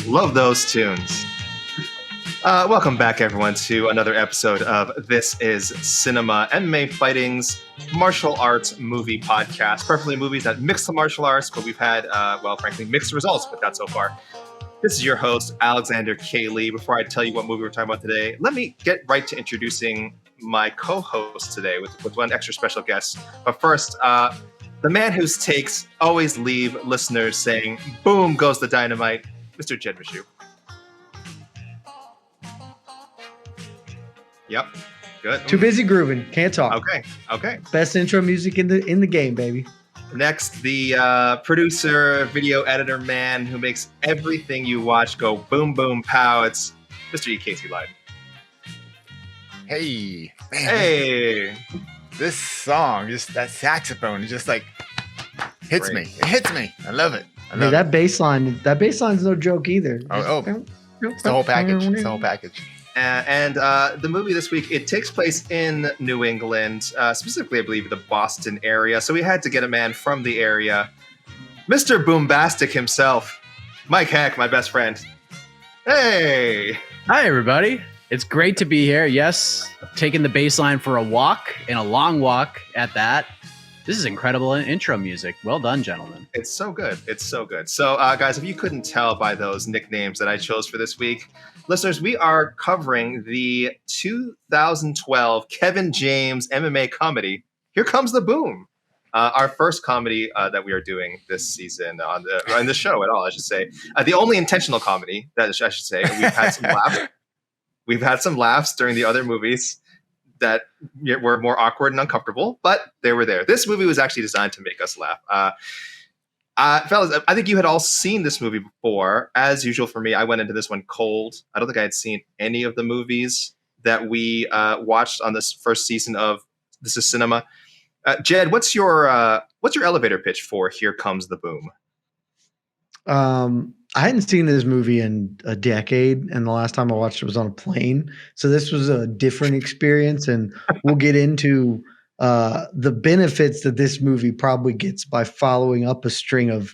Love those tunes. Welcome back, everyone, to another episode of This is CineMMA, MMA Fighting's martial arts movie podcast. Preferably movies that mix the martial arts, but we've had, frankly, mixed results with that so far. This is your host, Alexander K. Lee. Before I tell you what movie we're talking about today, let me get right to introducing my co-host today with one extra special guest. But first, the man whose takes always leave listeners saying, boom goes the dynamite, Mr. Jed Meshew. Yep. Good. Too busy grooving. Can't talk. Okay. Best intro music in the game, baby. Next, the producer, video editor man who makes everything you watch go boom, boom, pow. It's Mr. E. Casey Leydon. Hey. Man, hey. This song, just that saxophone, just like hits me. It hits me. I love it. That bass line's no joke either. It's the whole package. It's the whole package. And the movie this week, it takes place in New England, specifically, I believe, the Boston area. So we had to get a man from the area, Mr. Boombastic himself, Mike Heck, my best friend. Hey! Hi, everybody. It's great to be here. Yes, taking the bass line for a walk, and a long walk at that. This is incredible intro music. Well done, gentlemen. It's so good. So, guys, if you couldn't tell by those nicknames that I chose for this week, listeners, we are covering the 2012 Kevin James MMA comedy, Here Comes the Boom. Our first comedy that we are doing this season on the show at all, I should say. The only intentional comedy, that I should say. We've had some laughs. We've had some laughs during the other movies that were more awkward and uncomfortable, but they were there. This movie was actually designed to make us laugh. Fellas, I think you had all seen this movie before. As usual for me, I went into this one cold. I don't think I had seen any of the movies that we watched on this first season of This is CineMMA. Jed, what's your elevator pitch for Here Comes the Boom? I hadn't seen this movie in a decade, and the last time I watched it was on a plane. So this was a different experience, and we'll get into the benefits that this movie probably gets by following up a string of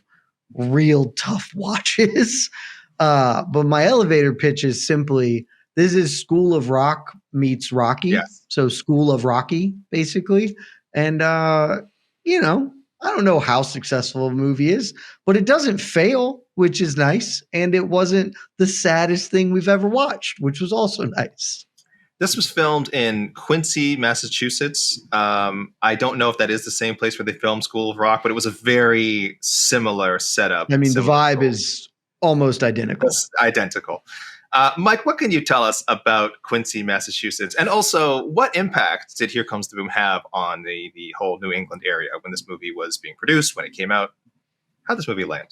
real tough watches. But my elevator pitch is simply, this is School of Rock meets Rocky. Yes. So School of Rocky, basically. And, I don't know how successful a movie is, but it doesn't fail, which is nice. And it wasn't the saddest thing we've ever watched, which was also nice. This was filmed in Quincy, Massachusetts. I don't know if that is the same place where they filmed School of Rock, but it was a very similar setup. I mean, the vibe is almost identical. It's identical. Mike, what can you tell us about Quincy, Massachusetts? And also, what impact did Here Comes the Boom have on the whole New England area when this movie was being produced, when it came out? How did this movie land?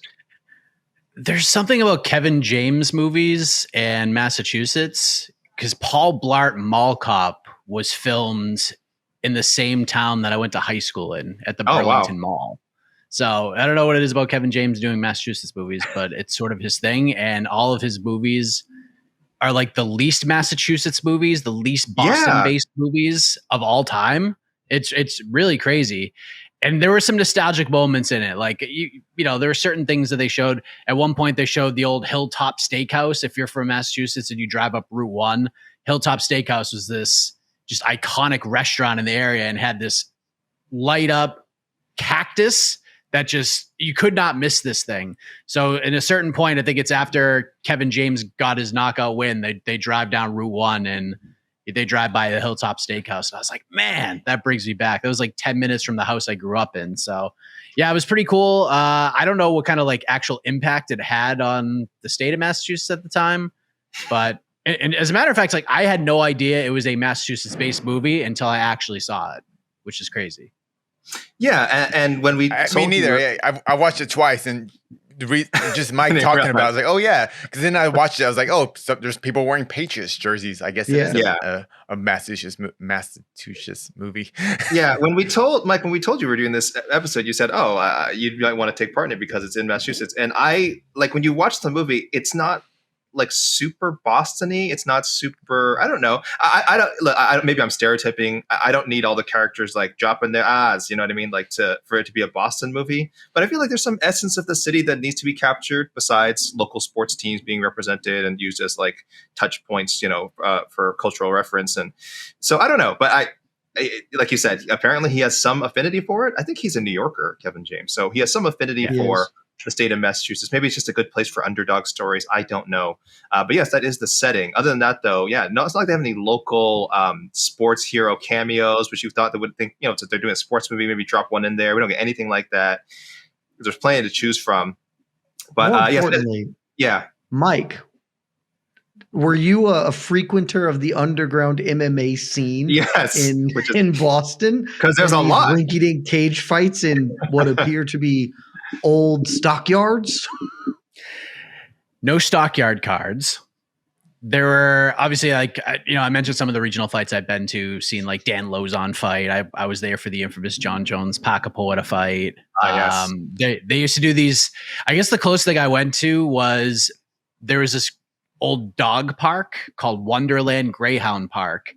There's something about Kevin James movies and Massachusetts, because Paul Blart Mall Cop was filmed in the same town that I went to high school in, at the Burlington Mall. So I don't know what it is about Kevin James doing Massachusetts movies, but it's sort of his thing. And all of his movies are like the least Massachusetts movies, the least Boston-based movies of all time. It's really crazy. And there were some nostalgic moments in it. Like, there were certain things that they showed. At one point, they showed the old Hilltop Steakhouse. If you're from Massachusetts and you drive up Route 1, Hilltop Steakhouse was this just iconic restaurant in the area and had this light up cactus that just, you could not miss this thing. So in a certain point, I think it's after Kevin James got his knockout win, they drive down Route 1 and they drive by the Hilltop Steakhouse. And I was like, man, that brings me back. That was like 10 minutes from the house I grew up in. So yeah, it was pretty cool. I don't know what kind of like actual impact it had on the state of Massachusetts at the time, but and as a matter of fact, like I had no idea it was a Massachusetts-based movie until I actually saw it, which is crazy. Yeah, and when we me neither. I watched it twice, and just Mike talking about it, I was like, oh yeah, because then I watched it, I was like, oh, so there's people wearing Patriots jerseys. I guess it's a Massachusetts movie. Yeah, when we told you we were doing this episode, you said, oh, you might want to take part in it because it's in Massachusetts. And I, like, when you watch the movie, it's not like super Boston-y. It's not super. I don't know. I don't. Look, maybe I'm stereotyping. I don't need all the characters like dropping their ahs. You know what I mean? Like for it to be a Boston movie. But I feel like there's some essence of the city that needs to be captured. Besides local sports teams being represented and used as like touch points, for cultural reference. And so I don't know. But like you said, apparently he has some affinity for it. I think he's a New Yorker, Kevin James. So he has some affinity for the state of Massachusetts. Maybe it's just a good place for underdog stories. I don't know. But yes, that is the setting. Other than that, though, no, it's not like they have any local sports hero cameos, which you thought they would think, if they're doing a sports movie, maybe drop one in there. We don't get anything like that. There's plenty to choose from. But more importantly, Mike, were you a frequenter of the underground MMA scene? Yes, in Boston? Because there's a lot rinky-dink cage fights in what appear to be old stockyards. No stockyard cards. There were obviously I mentioned some of the regional fights I've been to, seen like Dan Lozon fight. I was there for the infamous John Jones Pacapoeta fight. Yes. They used to do these. I guess the closest thing I went to was there was this old dog park called Wonderland Greyhound Park,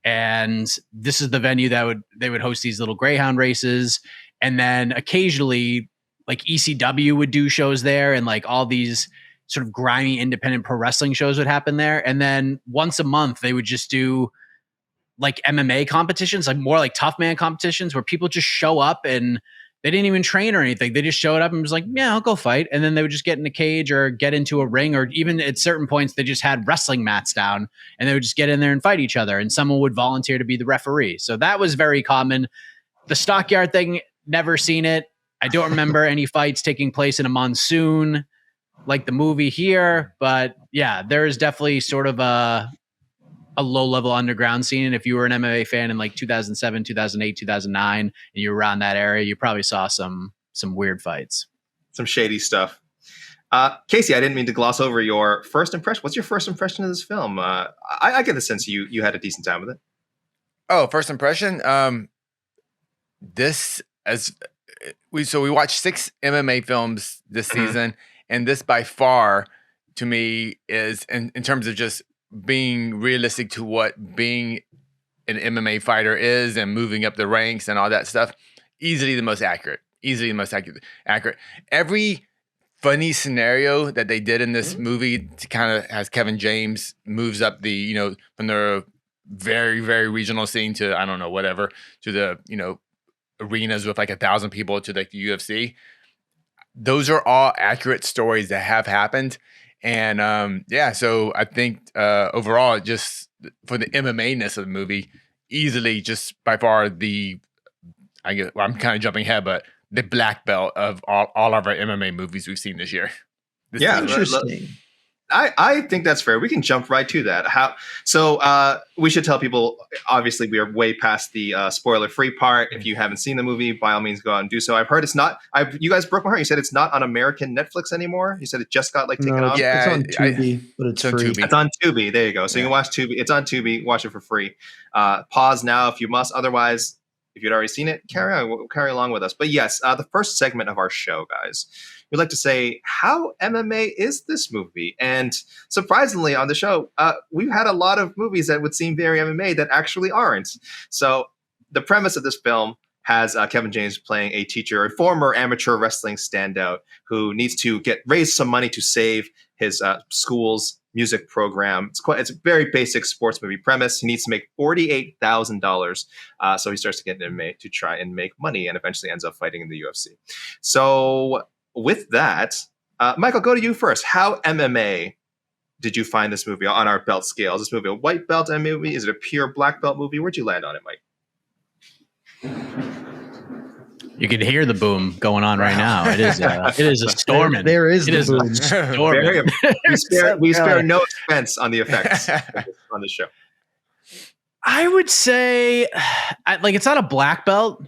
and this is the venue that they would host these little greyhound races, and then occasionally like ECW would do shows there, and like all these sort of grimy independent pro wrestling shows would happen there. And then once a month they would just do like MMA competitions, like more like tough man competitions where people just show up and they didn't even train or anything. They just showed up and was like, yeah, I'll go fight. And then they would just get in a cage or get into a ring, or even at certain points, they just had wrestling mats down and they would just get in there and fight each other. And someone would volunteer to be the referee. So that was very common. The stockyard thing, never seen it. I don't remember any fights taking place in a monsoon like the movie here. But yeah, there is definitely sort of a low-level underground scene. And if you were an MMA fan in like 2007, 2008, 2009, and you were around that area, you probably saw some weird fights. Some shady stuff. Casey, I didn't mean to gloss over your first impression. What's your first impression of this film? I get the sense you had a decent time with it. Oh, first impression? We watched 6 MMA films this season, and this by far, to me, is in terms of just being realistic to what being an MMA fighter is and moving up the ranks and all that stuff, easily the most accurate. Every funny scenario that they did in this movie to kind of has Kevin James moves up the, from the very, very regional scene to, I don't know, whatever, to the, arenas with like 1,000 people to like the UFC. Those are all accurate stories that have happened. And so I think overall, just for the MMA-ness of the movie, easily just by far I'm kind of jumping ahead, but the black belt of all of our MMA movies we've seen this year. Interesting. I think that's fair. We can jump right to that. We should tell people, obviously we are way past the spoiler-free part. If you haven't seen the movie, by all means go out and do so. I've heard it's not, you guys broke my heart. You said it's not on American Netflix anymore. You said it just got taken off. Yeah, it's on Tubi, but it's free. It's on Tubi. There you go. So you can watch Tubi. It's on Tubi. Watch it for free. Pause now if you must. Otherwise, if you'd already seen it, carry along with us. But yes, the first segment of our show, guys, we'd like to say, how MMA is this movie? And surprisingly on the show, we've had a lot of movies that would seem very MMA that actually aren't. So the premise of this film has Kevin James playing a teacher, a former amateur wrestling standout who needs to raise some money to save his school's music program. It's a very basic sports movie premise. He needs to make $48,000. So he starts to get into MMA to try and make money and eventually ends up fighting in the UFC. So with that, Michael, go to you first. How MMA did you find this movie on our belt scale? Is this movie a white belt MMA movie? Is it a pure black belt movie? Where'd you land on it, Mike? You can hear the boom going on right now. It is a storming. There is the boom. Storming. We spare no expense on the effects on the show. I would say, it's not a black belt.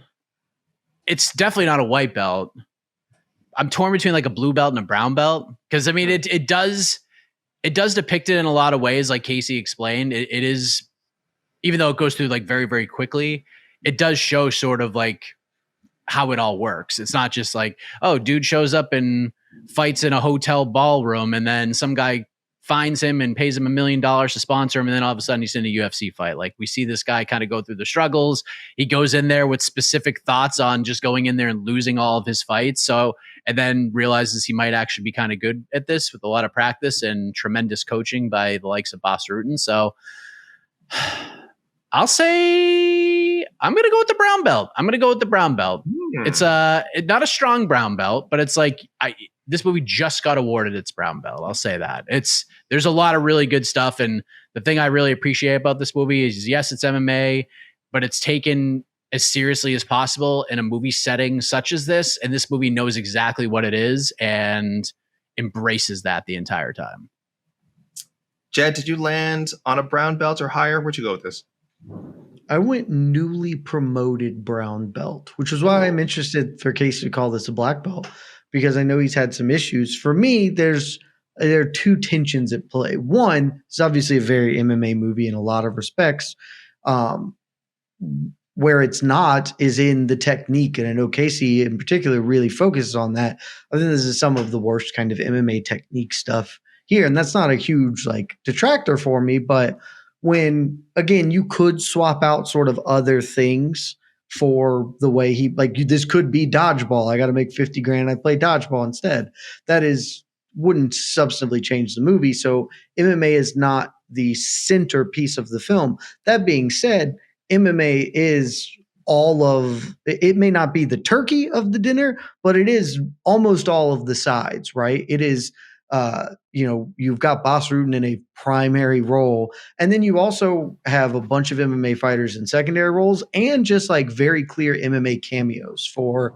It's definitely not a white belt. I'm torn between a blue belt and a brown belt because it does depict it in a lot of ways, like Casey explained. It is, even though it goes through very, very quickly, it does show sort of how it all works. It's not just dude shows up and fights in a hotel ballroom and then some guy finds him and pays him $1 million to sponsor him, and then all of a sudden he's in a UFC fight. Like, we see this guy kind of go through the struggles. He goes in there with specific thoughts on just going in there and losing all of his fights. So, and then realizes he might actually be kind of good at this with a lot of practice and tremendous coaching by the likes of Bas Rutten. So I'll say I'm going to go with the brown belt. It's not a strong brown belt, but it's like this movie just got awarded its brown belt. I'll say that. There's a lot of really good stuff, and the thing I really appreciate about this movie is, yes, it's MMA, but it's taken as seriously as possible in a movie setting such as this, and this movie knows exactly what it is and embraces that the entire time. Jed, did you land on a brown belt or higher? Where'd you go with this? I went newly promoted brown belt, which is why I'm interested for Casey to call this a black belt, because I know he's had some issues. For me, there are two tensions at play. One, it's obviously a very MMA movie in a lot of respects. Where it's not is in the technique, and I know Casey in particular really focuses on that. I think this is some of the worst kind of MMA technique stuff here, and that's not a huge like detractor for me, but when, again, you could swap out sort of other things for the way this could be dodgeball. I got to make 50 grand. I play dodgeball instead. That wouldn't substantively change the movie. So MMA is not the centerpiece of the film. That being said, MMA is it may not be the turkey of the dinner, but it is almost all of the sides, right? It is, you've got Bas Rutten in a primary role, and then you also have a bunch of MMA fighters in secondary roles, and just like very clear MMA cameos. For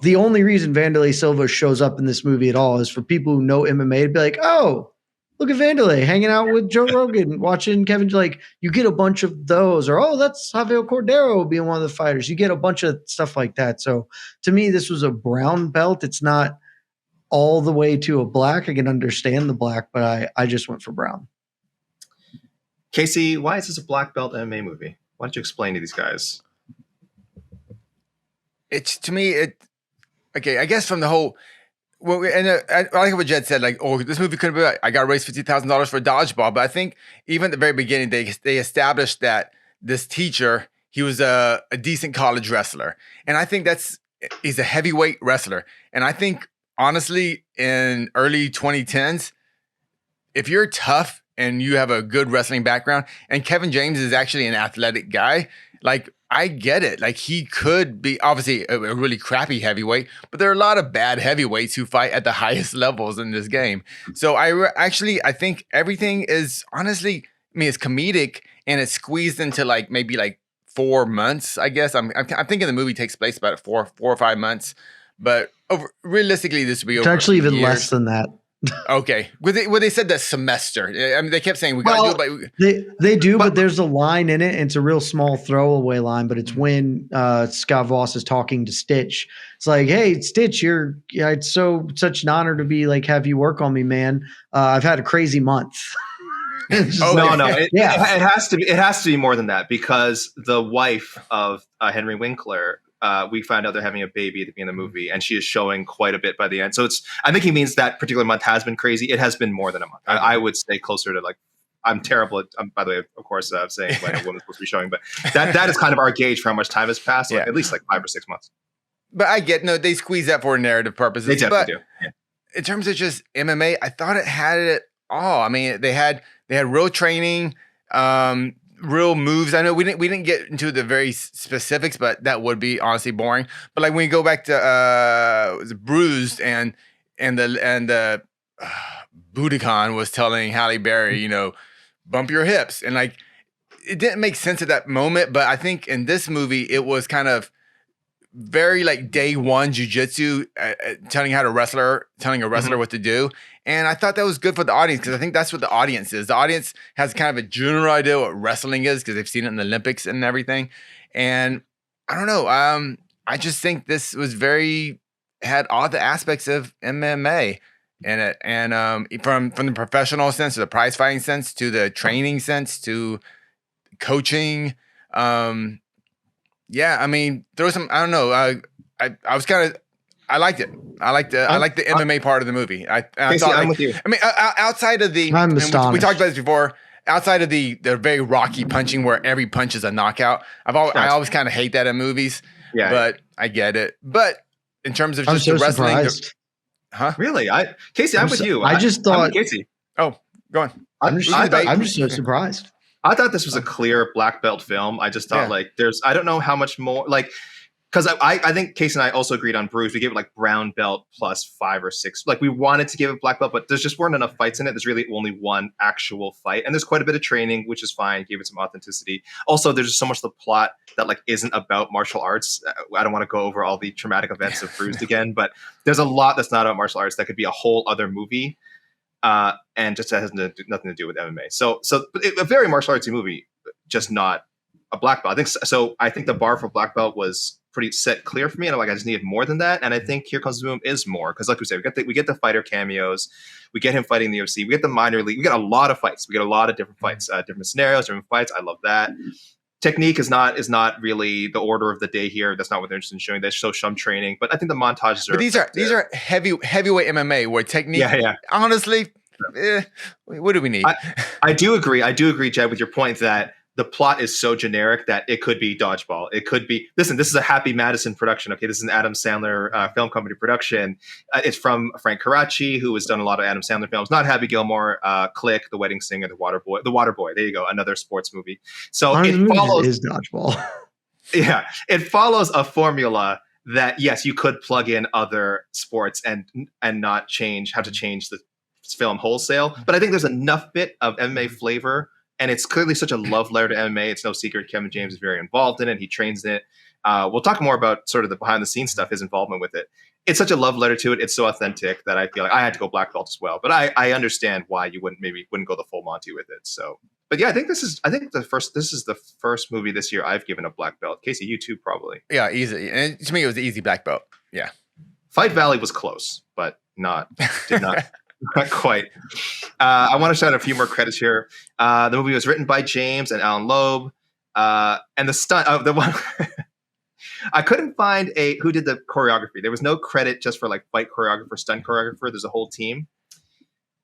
the only reason Vanderlei Silva shows up in this movie at all is for people who know MMA to be like, oh, look at Vanderlei hanging out with Joe Rogan, watching Kevin. Like, you get a bunch of those, or, oh, that's Javier Cordero being one of the fighters. You get a bunch of stuff like that. So to me, this was a brown belt. It's not all the way to a black. I can understand the black, but I just went for brown. Casey, why is this a black belt MMA movie? Why don't you explain to these guys? Okay, I guess from the whole, well, and I like what Jed said, like, oh, this movie could have been, I got to raise $50,000 for dodgeball. But I think even at the very beginning, they established that this teacher, he was a decent college wrestler. And I think he's a heavyweight wrestler. And I think, honestly, in early 2010s, if you're tough and you have a good wrestling background, and Kevin James is actually an athletic guy, like, I get it. Like, he could be obviously a really crappy heavyweight, but there are a lot of bad heavyweights who fight at the highest levels in this game. So I think everything is, honestly, I mean, it's comedic and it's squeezed into maybe 4 months, I guess. I'm thinking the movie takes place about 4 or 5 months, but realistically, this would be over. It's actually even less than that. Okay. Well, they said that semester. I mean, they kept saying we got to do it. They do, but there's a line in it. And it's a real small throwaway line, but it's when Scott Voss is talking to Stitch. It's like, hey, Stitch, it's such an honor to be have you work on me, man. I've had a crazy month. It has to be more than that, because the wife of Henry Winkler, we find out they're having a baby at the beginning of the movie, and she is showing quite a bit by the end. So I think he means that particular month has been crazy. It has been more than a month. I would say closer to I'm terrible at, by the way, of course, saying when a woman's supposed to be showing, but that is kind of our gauge for how much time has passed, at least 5 or 6 months. But I get, no, they squeeze that for narrative purposes. They definitely do. Yeah. In terms of just MMA, I thought it had it all. I mean, they had real training, real moves. I know we didn't get into the very specifics, but that would be honestly boring. But when you go back to was it Bruised and the Budokan was telling Halle Berry, bump your hips, and it didn't make sense at that moment. But I think in this movie, it was kind of very day one jujitsu, telling a wrestler what to do. And I thought that was good for the audience, because I think that's what the audience is. The audience has kind of a general idea what wrestling is, because they've seen it in the Olympics and everything. And I don't know. I just think this was had all the aspects of MMA in it. And from the professional sense to the prize fighting sense to the training sense to coaching. Yeah, I mean, there was some, I don't know. I was kind of, I liked it. I like the MMA part of the movie. I thought, I'm with you. I mean, outside of the, I'm we astonished. talked about this before. Outside of the very rocky punching where every punch is a knockout, I always kind of hate that in movies. Yeah, but I get it. But in terms of I'm just so the wrestling, surprised. Really? Casey, I'm with you. I just thought. I'm Casey. Oh, go on. I'm just so surprised. I thought this was a clear black belt film. I just thought I don't know how much more because I think Casey and I also agreed on Bruce. We gave it like brown belt plus 5 or 6. Like we wanted to give it black belt, but there's just weren't enough fights in it. There's really only one actual fight, and there's quite a bit of training, which is fine. Gave it some authenticity. Also, there's just so much of the plot that like isn't about martial arts. I don't want to go over all the traumatic events of Bruce again, but there's a lot that's not about martial arts that could be a whole other movie, and just has nothing to do with MMA. So a very martial artsy movie, just not a black belt. I think the bar for black belt was pretty set clear for me, and I just needed more than that. And I think Here Comes the Boom is more because, like we said, we get the fighter cameos, we get him fighting in the UFC, we get the minor league, we get a lot of fights, we get a lot of different fights, different scenarios, different fights. I love that. Technique is not really the order of the day here. That's not what they're interested in showing. They show some training, but I think the montages are. But these are heavyweight MMA where technique. Yeah. Honestly, what do we need? I do agree, Jed, with your point that the plot is so generic that it could be Dodgeball. It could be, listen, this is a Happy Madison production. Okay, this is an Adam Sandler film company production. It's from Frank Karachi, who has done a lot of Adam Sandler films. Not Happy Gilmore, Click, The Wedding Singer, The Waterboy. There you go, another sports movie. So it follows is Dodgeball. Yeah, it follows a formula that yes, you could plug in other sports and not have to change the film wholesale. But I think there's enough bit of MMA flavor. And it's clearly such a love letter to MMA. It's no secret Kevin James is very involved in it. He trains in it. We'll talk more about sort of the behind the scenes stuff, his involvement with it. It's such a love letter to it. It's so authentic that I feel like I had to go black belt as well. But I understand why you wouldn't go the full Monty with it. So, but yeah, I think this is the first movie this year I've given a black belt. Casey, you too, probably. Yeah, easy. And to me, it was an easy black belt. Yeah. Fight Valley was close, but did not. Not quite. I want to shout out a few more credits here. The movie was written by James and Alan Loeb. And the stunt, the one I couldn't find who did the choreography. There was no credit just for like fight choreographer, stunt choreographer. There's a whole team.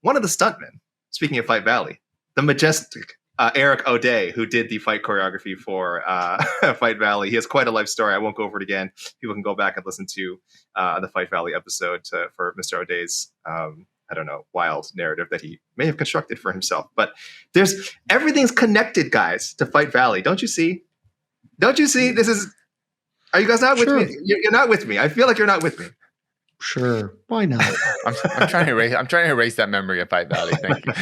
One of the stuntmen, speaking of Fight Valley, the majestic Eric O'Day, who did the fight choreography for Fight Valley. He has quite a life story. I won't go over it again. People can go back and listen to the Fight Valley episode for Mr. O'Day's wild narrative that he may have constructed for himself. But everything's connected, guys, to Fight Valley. Don't you see? Are you guys not with me? You're not with me. I feel like you're not with me. Sure. Why not? I'm trying to erase that memory of Fight Valley. Thank you.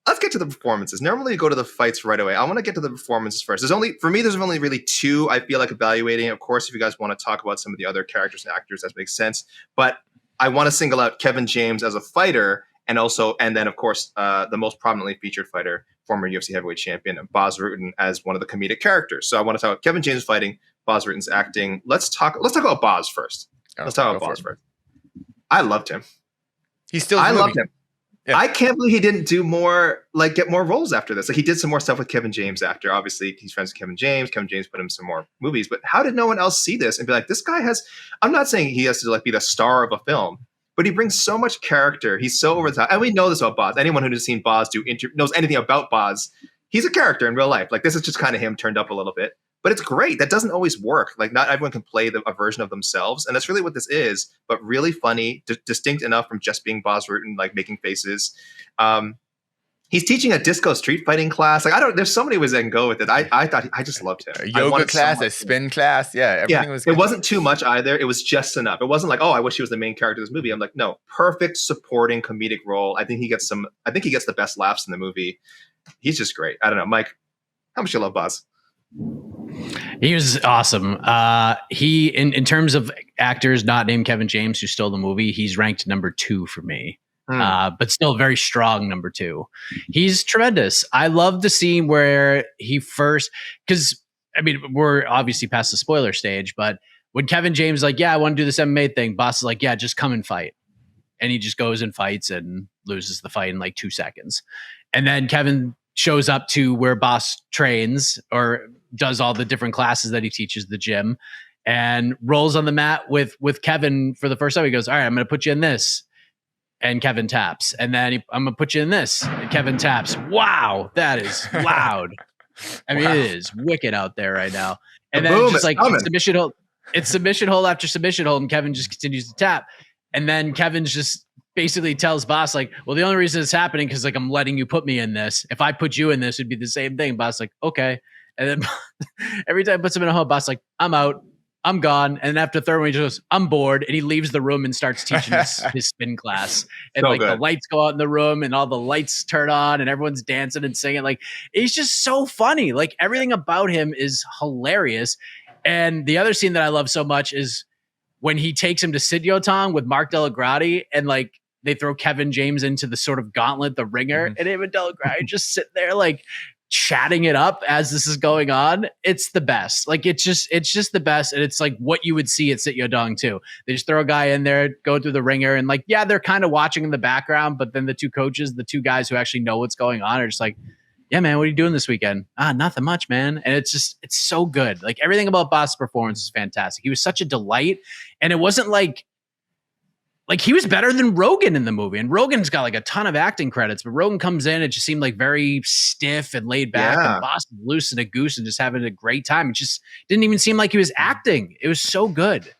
Let's get to the performances. Normally you go to the fights right away. I want to get to the performances first. There's only really 2 I feel like evaluating. Of course, if you guys want to talk about some of the other characters and actors, that makes sense. But I want to single out Kevin James as a fighter, and then of course the most prominently featured fighter, former UFC heavyweight champion Bas Rutten, as one of the comedic characters. So I want to talk about Kevin James fighting, Bas Rutten's acting. Let's talk about Bas first. Let's talk about Bas first. I loved him. I loved him. Yeah. I can't believe he didn't do more, get more roles after this. Like he did some more stuff with Kevin James after. Obviously, he's friends with Kevin James. Kevin James put him in some more movies. But how did no one else see this and be like, this guy has? I'm not saying he has to be the star of a film, but he brings so much character. He's so over the top, and we know this about Bas. Anyone who's seen Bas knows anything about Bas. He's a character in real life. Like this is just kind of him turned up a little bit. But it's great. That doesn't always work. Like not everyone can play a version of themselves. And that's really what this is, but really funny, distinct enough from just being Bas Rutten, making faces. He's teaching a disco street fighting class. There's so many ways I can go with it. I just loved him. A yoga class, a spin class. Yeah, everything was good. It wasn't too much either. It was just enough. It wasn't like, oh, I wish he was the main character of this movie. I'm like, no, perfect supporting comedic role. I think he gets the best laughs in the movie. He's just great. I don't know, Mike, how much you love Bas? He was awesome. He in terms of actors not named Kevin James who stole the movie, he's ranked number 2 for me. But still very strong number 2. He's tremendous. I love the scene where he first, because we're obviously past the spoiler stage, but when Kevin James is like, yeah, I want to do this MMA thing, Bas is like, yeah, just come and fight. And he just goes and fights and loses the fight in 2 seconds. And then Kevin shows up to where Bas trains or does all the different classes that he teaches the gym. and rolls on the mat with Kevin for the first time. He goes, all right, I'm going to put you in this. And Kevin taps. And then I'm going to put you in this. And Kevin taps. Wow, that is loud. I mean, it is wicked out there right now. And then just like submission hold, it's submission hold after submission hold, and Kevin just continues to tap. And then Kevin's just basically tells Bas, like, well, the only reason it's happening because like I'm letting you put me in this. If I put you in this, it'd be the same thing. Bas like, okay. And then every time he puts him in a hold, Bas like, I'm out. I'm gone. And after the third one, he just goes, I'm bored. And he leaves the room and starts teaching his spin class. And so like the lights go out in the room and all the lights turn on and everyone's dancing and singing. Like, he's just so funny. Like, everything about him is hilarious. And the other scene that I love so much is when he takes him to Sidyotong with Mark Delagrati, and like they throw Kevin James into the sort of gauntlet, the ringer, and him and Delagrati just sit there like chatting it up as this is going on. It's the best. Like, it's just the best. And it's like what you would see at Sityodong too. They just throw a guy in there, go through the ringer, and like, yeah, they're kind of watching in the background, but then the two coaches, the two guys who actually know what's going on, are just like, yeah, man, what are you doing this weekend? Nothing much, man. And it's so good. Like, everything about Bas' performance is fantastic. He was such a delight. And it wasn't like he was better than Rogan in the movie. And Rogan's got like a ton of acting credits, but Rogan comes in, it just seemed like very stiff and laid back. And Bas was loose and a goose and just having a great time. It just didn't even seem like he was acting. It was so good.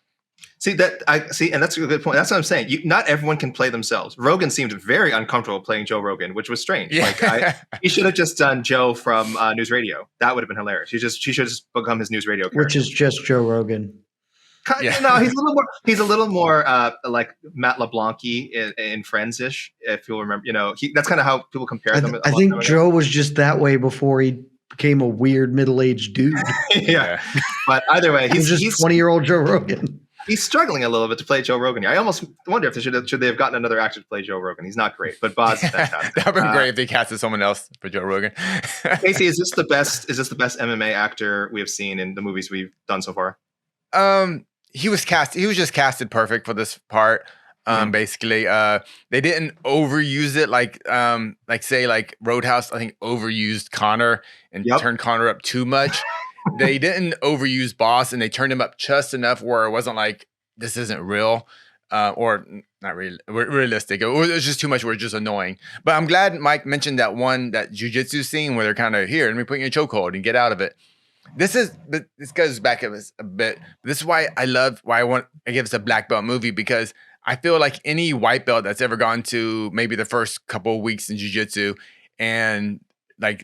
And that's a good point. That's what I'm saying. Not everyone can play themselves. Rogan seemed very uncomfortable playing Joe Rogan, which was strange. Yeah. Like, he should have just done Joe from News Radio. That would have been hilarious. She should have just become his News Radio character. Which is just Joe Rogan. Yeah. No, he's a little more like Matt LeBlanc-y in Friends-ish, if you'll remember. That's kind of how people compare them. I think Joe was just that way before he became a weird middle-aged dude. Yeah. But either way, he's 20-year-old Joe Rogan. He's struggling a little bit to play Joe Rogan. I almost wonder if should they have gotten another actor to play Joe Rogan. He's not great, but Bas is fantastic. That would be great if they casted someone else for Joe Rogan. Casey, is this the best MMA actor we have seen in the movies we've done so far? He was just casted perfect for this part. Basically, they didn't overuse it like say like Roadhouse, I think, overused Connor and turned Connor up too much. They didn't overuse Bas, and they turned him up just enough where it wasn't like, this isn't real, or not really realistic. It was just too much where it's just annoying. But I'm glad Mike mentioned that jiu-jitsu scene where they're kind of, here, let me put you in a chokehold and get out of it. This goes back a bit. This is why I give us a black belt movie, because I feel like any white belt that's ever gone to maybe the first couple of weeks in jiu-jitsu, and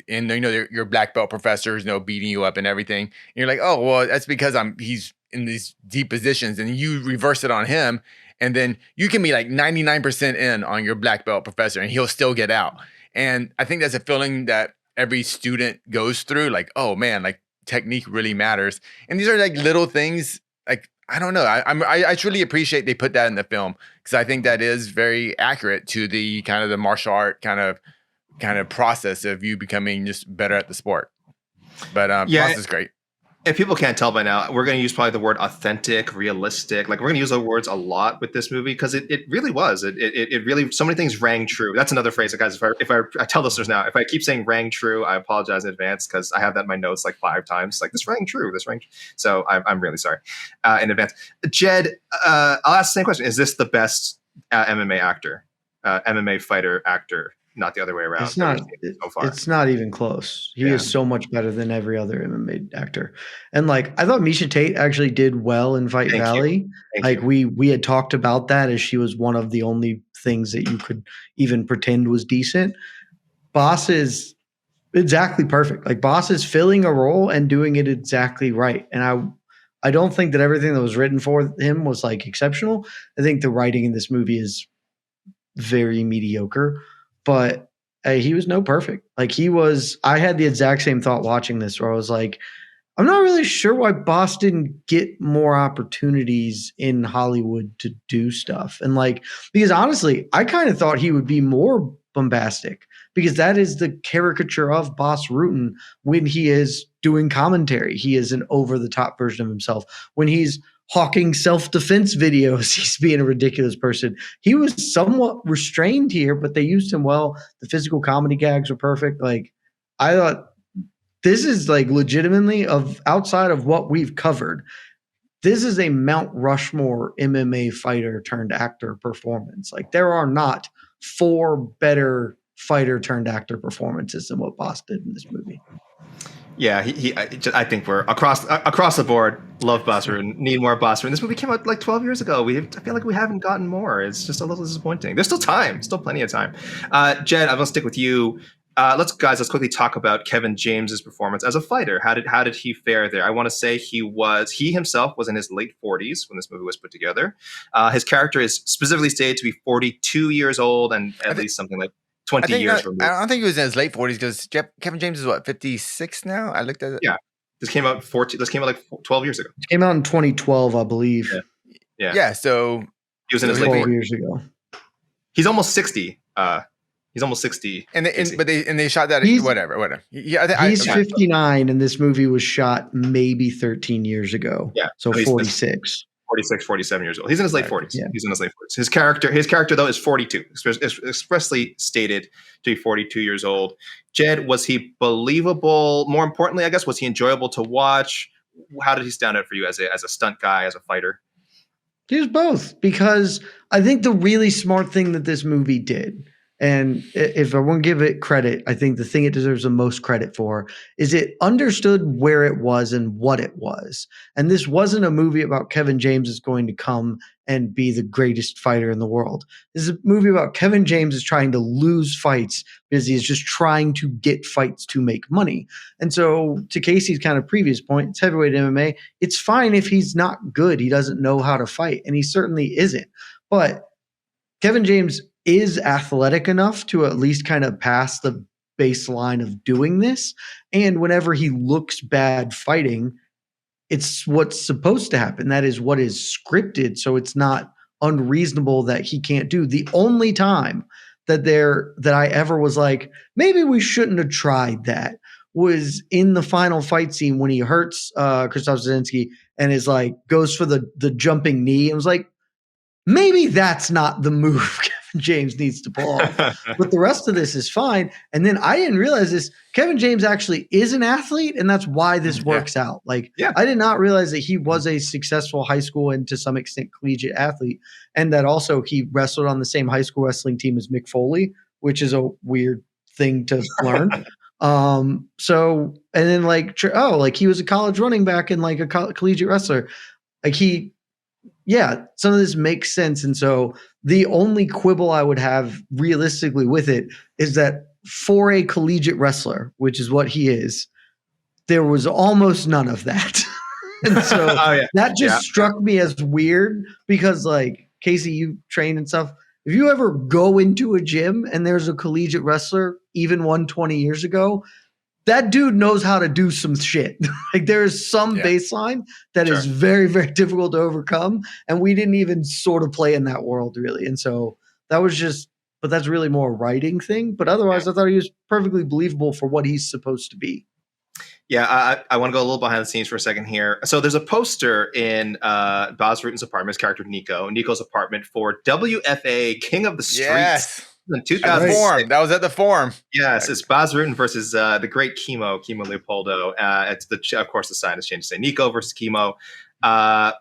your black belt professors beating you up and everything, and you're like, oh well, that's because he's in these deep positions, and you reverse it on him, and then you can be like 99% in on your black belt professor and he'll still get out. And I think that's a feeling that every student goes through, like, oh man, like technique really matters. And these are like little things, like, I don't know. I truly appreciate they put that in the film, because I think that is very accurate to the kind of the martial art kind of process of you becoming just better at the sport. But Bas is great. If people can't tell by now, we're going to use probably the word authentic, realistic. Like, we're going to use those words a lot with this movie, because it really was. It really, so many things rang true. That's another phrase, guys. If I tell listeners now, if I keep saying rang true, I apologize in advance, because I have that in my notes like 5 times. Like, this rang true. So I'm really sorry in advance. Jed, I'll ask the same question. Is this the best MMA actor, MMA fighter actor? Not the other way around. It's not. So far. It's not even close. He is so much better than every other MMA actor. And like, I thought Miesha Tate actually did well in Fight Valley. Like, we had talked about that, as she was one of the only things that you could even pretend was decent. Bas is exactly perfect. Like, Bas is filling a role and doing it exactly right. And I don't think that everything that was written for him was like exceptional. I think the writing in this movie is very mediocre. But he was no perfect. Like, I had the exact same thought watching this, where I was like, I'm not really sure why Bas didn't get more opportunities in Hollywood to do stuff. And like, because honestly, I kind of thought he would be more bombastic, because that is the caricature of Bas Rutten when he is doing commentary. He is an over the top version of himself. When he's hawking self-defense videos, he's being a ridiculous person. He was somewhat restrained here, but they used him well. The physical comedy gags were perfect. Like, I thought this is like legitimately, of outside of what we've covered, this is a Mount Rushmore MMA fighter turned actor performance. Like there are not 4 better fighter turned actor performances than what Bas did in this movie. Yeah, I think we're across the board. Love Bas Rutten. Need more Bas Rutten. This movie came out like 12 years ago. I feel like we haven't gotten more. It's just a little disappointing. There's still time. Still plenty of time. Jed, I'm gonna stick with you. Let's quickly talk about Kevin James's performance as a fighter. How did he fare there? I want to say he himself was in his late 40s when this movie was put together. His character is specifically stated to be 42 years old and at least something like 20 years removed. I don't think he was in his late 40s because Kevin James is what, 56 now? I looked at it. Yeah. This came out like 12 years ago. It came out in 2012, I believe. Yeah. So he was in his late 12 40s. years ago. He's almost 60. He's almost 60. And they shot that whatever. He's 59 and this movie was shot maybe 13 years ago. Yeah. So 46. 46, 47 years old. He's in his late 40s. Yeah. He's in his late 40s. His character though is 42. Expressly stated to be 42 years old. Jed, was he believable? More importantly, I guess, was he enjoyable to watch? How did he stand out for you as a stunt guy, as a fighter? He was both, because I think the really smart thing that this movie did, and if I want to give it credit, I think the thing it deserves the most credit for is it understood where it was and what it was. And this wasn't a movie about Kevin James is going to come and be the greatest fighter in the world. This is a movie about Kevin James is trying to lose fights because he's just trying to get fights to make money. And so to Casey's kind of previous point, it's heavyweight MMA. It's fine if he's not good. He doesn't know how to fight, and he certainly isn't. But Kevin James is athletic enough to at least kind of pass the baseline of doing this. And whenever he looks bad fighting, it's what's supposed to happen. That is what is scripted. So it's not unreasonable that he can't do. The only time that I ever was like, maybe we shouldn't have tried that, was in the final fight scene when he hurts Krzysztof Zazinski and is like, goes for the jumping knee. And was like, maybe that's not the move Kevin James needs to pull off. But the rest of this is fine. And then I didn't realize this. Kevin James actually is an athlete, and that's why this works out. Like, I did not realize that he was a successful high school and to some extent collegiate athlete, and that also he wrestled on the same high school wrestling team as Mick Foley, which is a weird thing to learn. So, and then like he was a college running back and like a collegiate wrestler. Like some of this makes sense. And so the only quibble I would have realistically with it is that for a collegiate wrestler, which is what he is, there was almost none of that. And so that just struck me as weird because, like, Casey, you train and stuff. If you ever go into a gym and there's a collegiate wrestler, even one 20 years ago, that dude knows how to do some shit. Like there is some baseline that is very, very difficult to overcome. And we didn't even sort of play in that world really. And so that was but that's really more a writing thing. But otherwise I thought he was perfectly believable for what he's supposed to be. Yeah, I want to go a little behind the scenes for a second here. So there's a poster in Bas Rutten's apartment, his character Niko's apartment for WFA King of the Streets. Yes. In 2006. That was at the Forum. Yes, it's Bas Rutten versus the great Kimo Leopoldo. It's of course the sign has changed to say Niko versus Kimo. That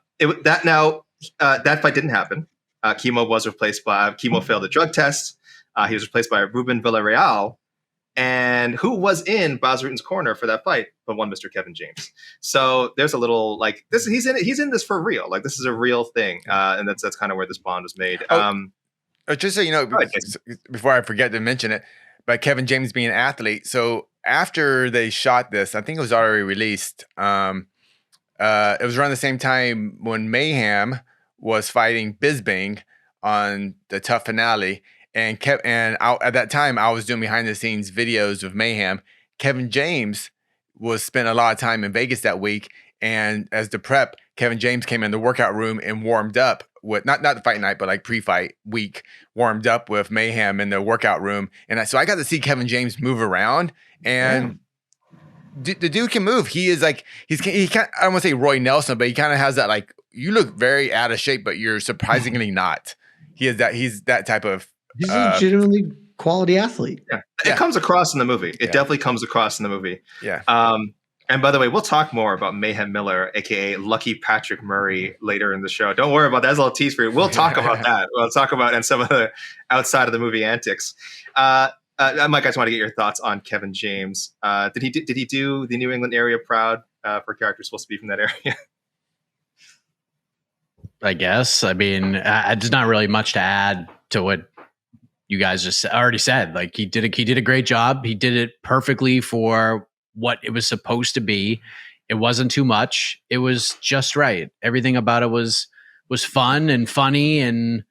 fight didn't happen. Kimo failed the drug test. He was replaced by Ruben Villarreal, and who was in Bas Rutten's corner for that fight but one Mr. Kevin James. So there's a little like this. He's in this for real. Like this is a real thing, and that's kind of where this bond was made. Just so you know, before I forget to mention it, but Kevin James being an athlete. So after they shot this, I think it was already released. It was around the same time when Mayhem was fighting Bisbing on the Tough finale. And at that time, I was doing behind the scenes videos of Mayhem. Kevin James spent a lot of time in Vegas that week. And as the prep, Kevin James came in the workout room and warmed up with not the fight night, but like pre-fight week, warmed up with Mayhem in the workout room. And so I got to see Kevin James move around, and the dude can move. He is like, he kind, I don't want to say Roy Nelson, but he kind of has that, like, you look very out of shape, but you're surprisingly not. He's that type of, he's a legitimately quality athlete. Yeah. It comes across in the movie. It definitely comes across in the movie. Yeah. And by the way, we'll talk more about Mayhem Miller, aka Lucky Patrick Murray, later in the show. Don't worry about that. That's a little tease for you. We'll talk about that. We'll talk about and some of the outside of the movie antics. Mike, I just want to get your thoughts on Kevin James. Did he do the New England area proud for characters supposed to be from that area? I guess. I mean, there's not really much to add to what you guys just already said. Like he did a great job. He did it perfectly for what it was supposed to be. It wasn't too much. It was just right. Everything about it was fun and funny and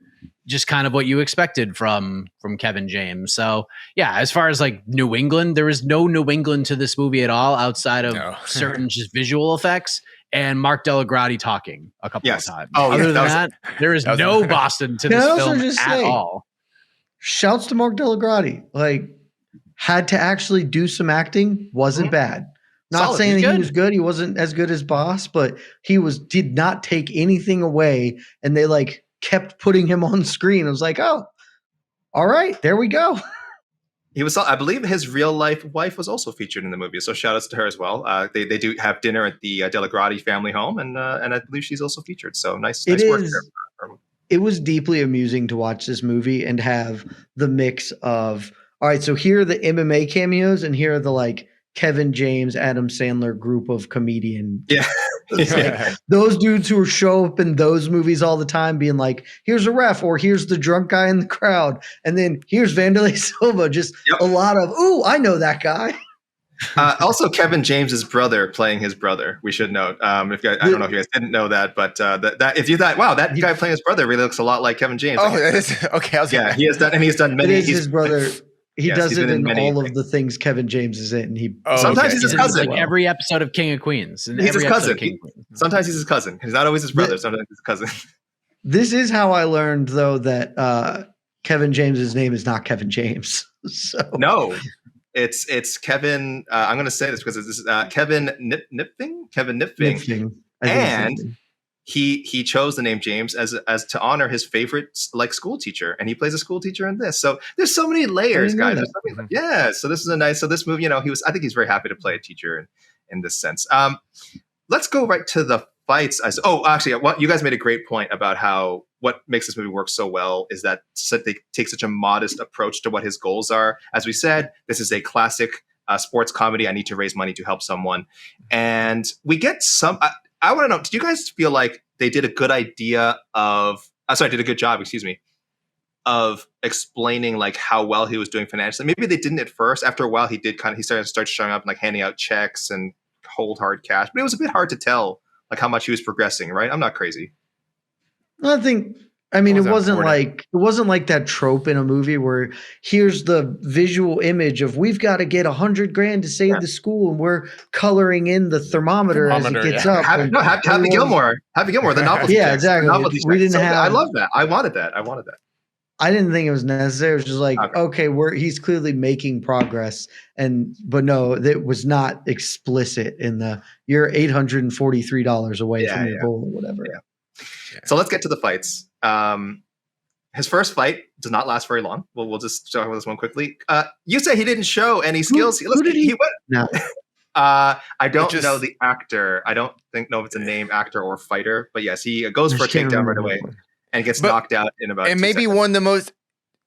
just kind of what you expected from Kevin James. So yeah, as far as like New England, there is no New England to this movie at all outside of certain just visual effects and Mark Delagrati talking a couple of times. Other than that, there is no Boston to this film at all. Shouts to Mark Delagrati. Like, had to actually do some acting, wasn't bad. Not solid. Saying that he was good. He wasn't as good as Bas, but he did not take anything away. And they like kept putting him on screen. I was like, oh, all right, there we go. He was, I believe his real life wife was also featured in the movie. So shout outs to her as well. They do have dinner at the Delagrati family home. And I believe she's also featured. So nice work there. It was deeply amusing to watch this movie and have the mix of, all right, so here are the MMA cameos and here are the like Kevin James, Adam Sandler group of comedian. Yeah. Like, those dudes who show up in those movies all the time being like, here's a ref or here's the drunk guy in the crowd. And then here's Vanderlei Silva. Just a lot of, ooh, I know that guy. Also, Kevin James's brother playing his brother. We should note. I don't know if you guys didn't know that, but that if you thought, wow, that guy playing his brother really looks a lot like Kevin James. Oh, that is okay. He has done, and he's done many. It is his brother. He does it in all of the things Kevin James is in. Sometimes he's his cousin. Like every episode of King of Queens. He's his cousin. Sometimes he's his cousin. He's not always his brother. Sometimes he's his cousin. This is how I learned, though, that Kevin James's name is not Kevin James. So no. It's Kevin. I'm going to say this because this is Kevin Nipfing. Kevin Nipfing, and he chose the name James as to honor his favorite like school teacher, and he plays a school teacher in this. So there's so many layers, guys. So this is a nice. So this movie, I think he's very happy to play a teacher in this sense. Let's go right to the fights. Actually, you guys made a great point about how what makes this movie work so well is that they take such a modest approach to what his goals are. As we said, this is a classic sports comedy. I need to raise money to help someone. And we get some, I want to know, did you guys feel like they did a good job, of explaining like how well he was doing financially? Maybe they didn't at first. After a while, he started showing up and like handing out checks and cold hard cash, but it was a bit hard to tell like how much he was progressing, right? I'm not crazy. It wasn't like that trope in a movie where here's the visual image of we've got to get $100,000 to save the school and we're coloring in the thermometer as it gets up. Happy Gilmore, the novelty. Yeah, exactly. We didn't have. I love that. I wanted that. I didn't think it was necessary. It was just like, okay, he's clearly making progress, but no, that was not explicit in you're $843 away from your goal or whatever. Yeah. So let's get to the fights. His first fight does not last very long. We'll just talk about this one quickly. You say he didn't show any skills. Who did he win? No. I don't know the actor. I don't know if it's a name actor or fighter, but yes, he goes for a takedown right away and gets knocked out in about 2 seconds. Maybe one of the most,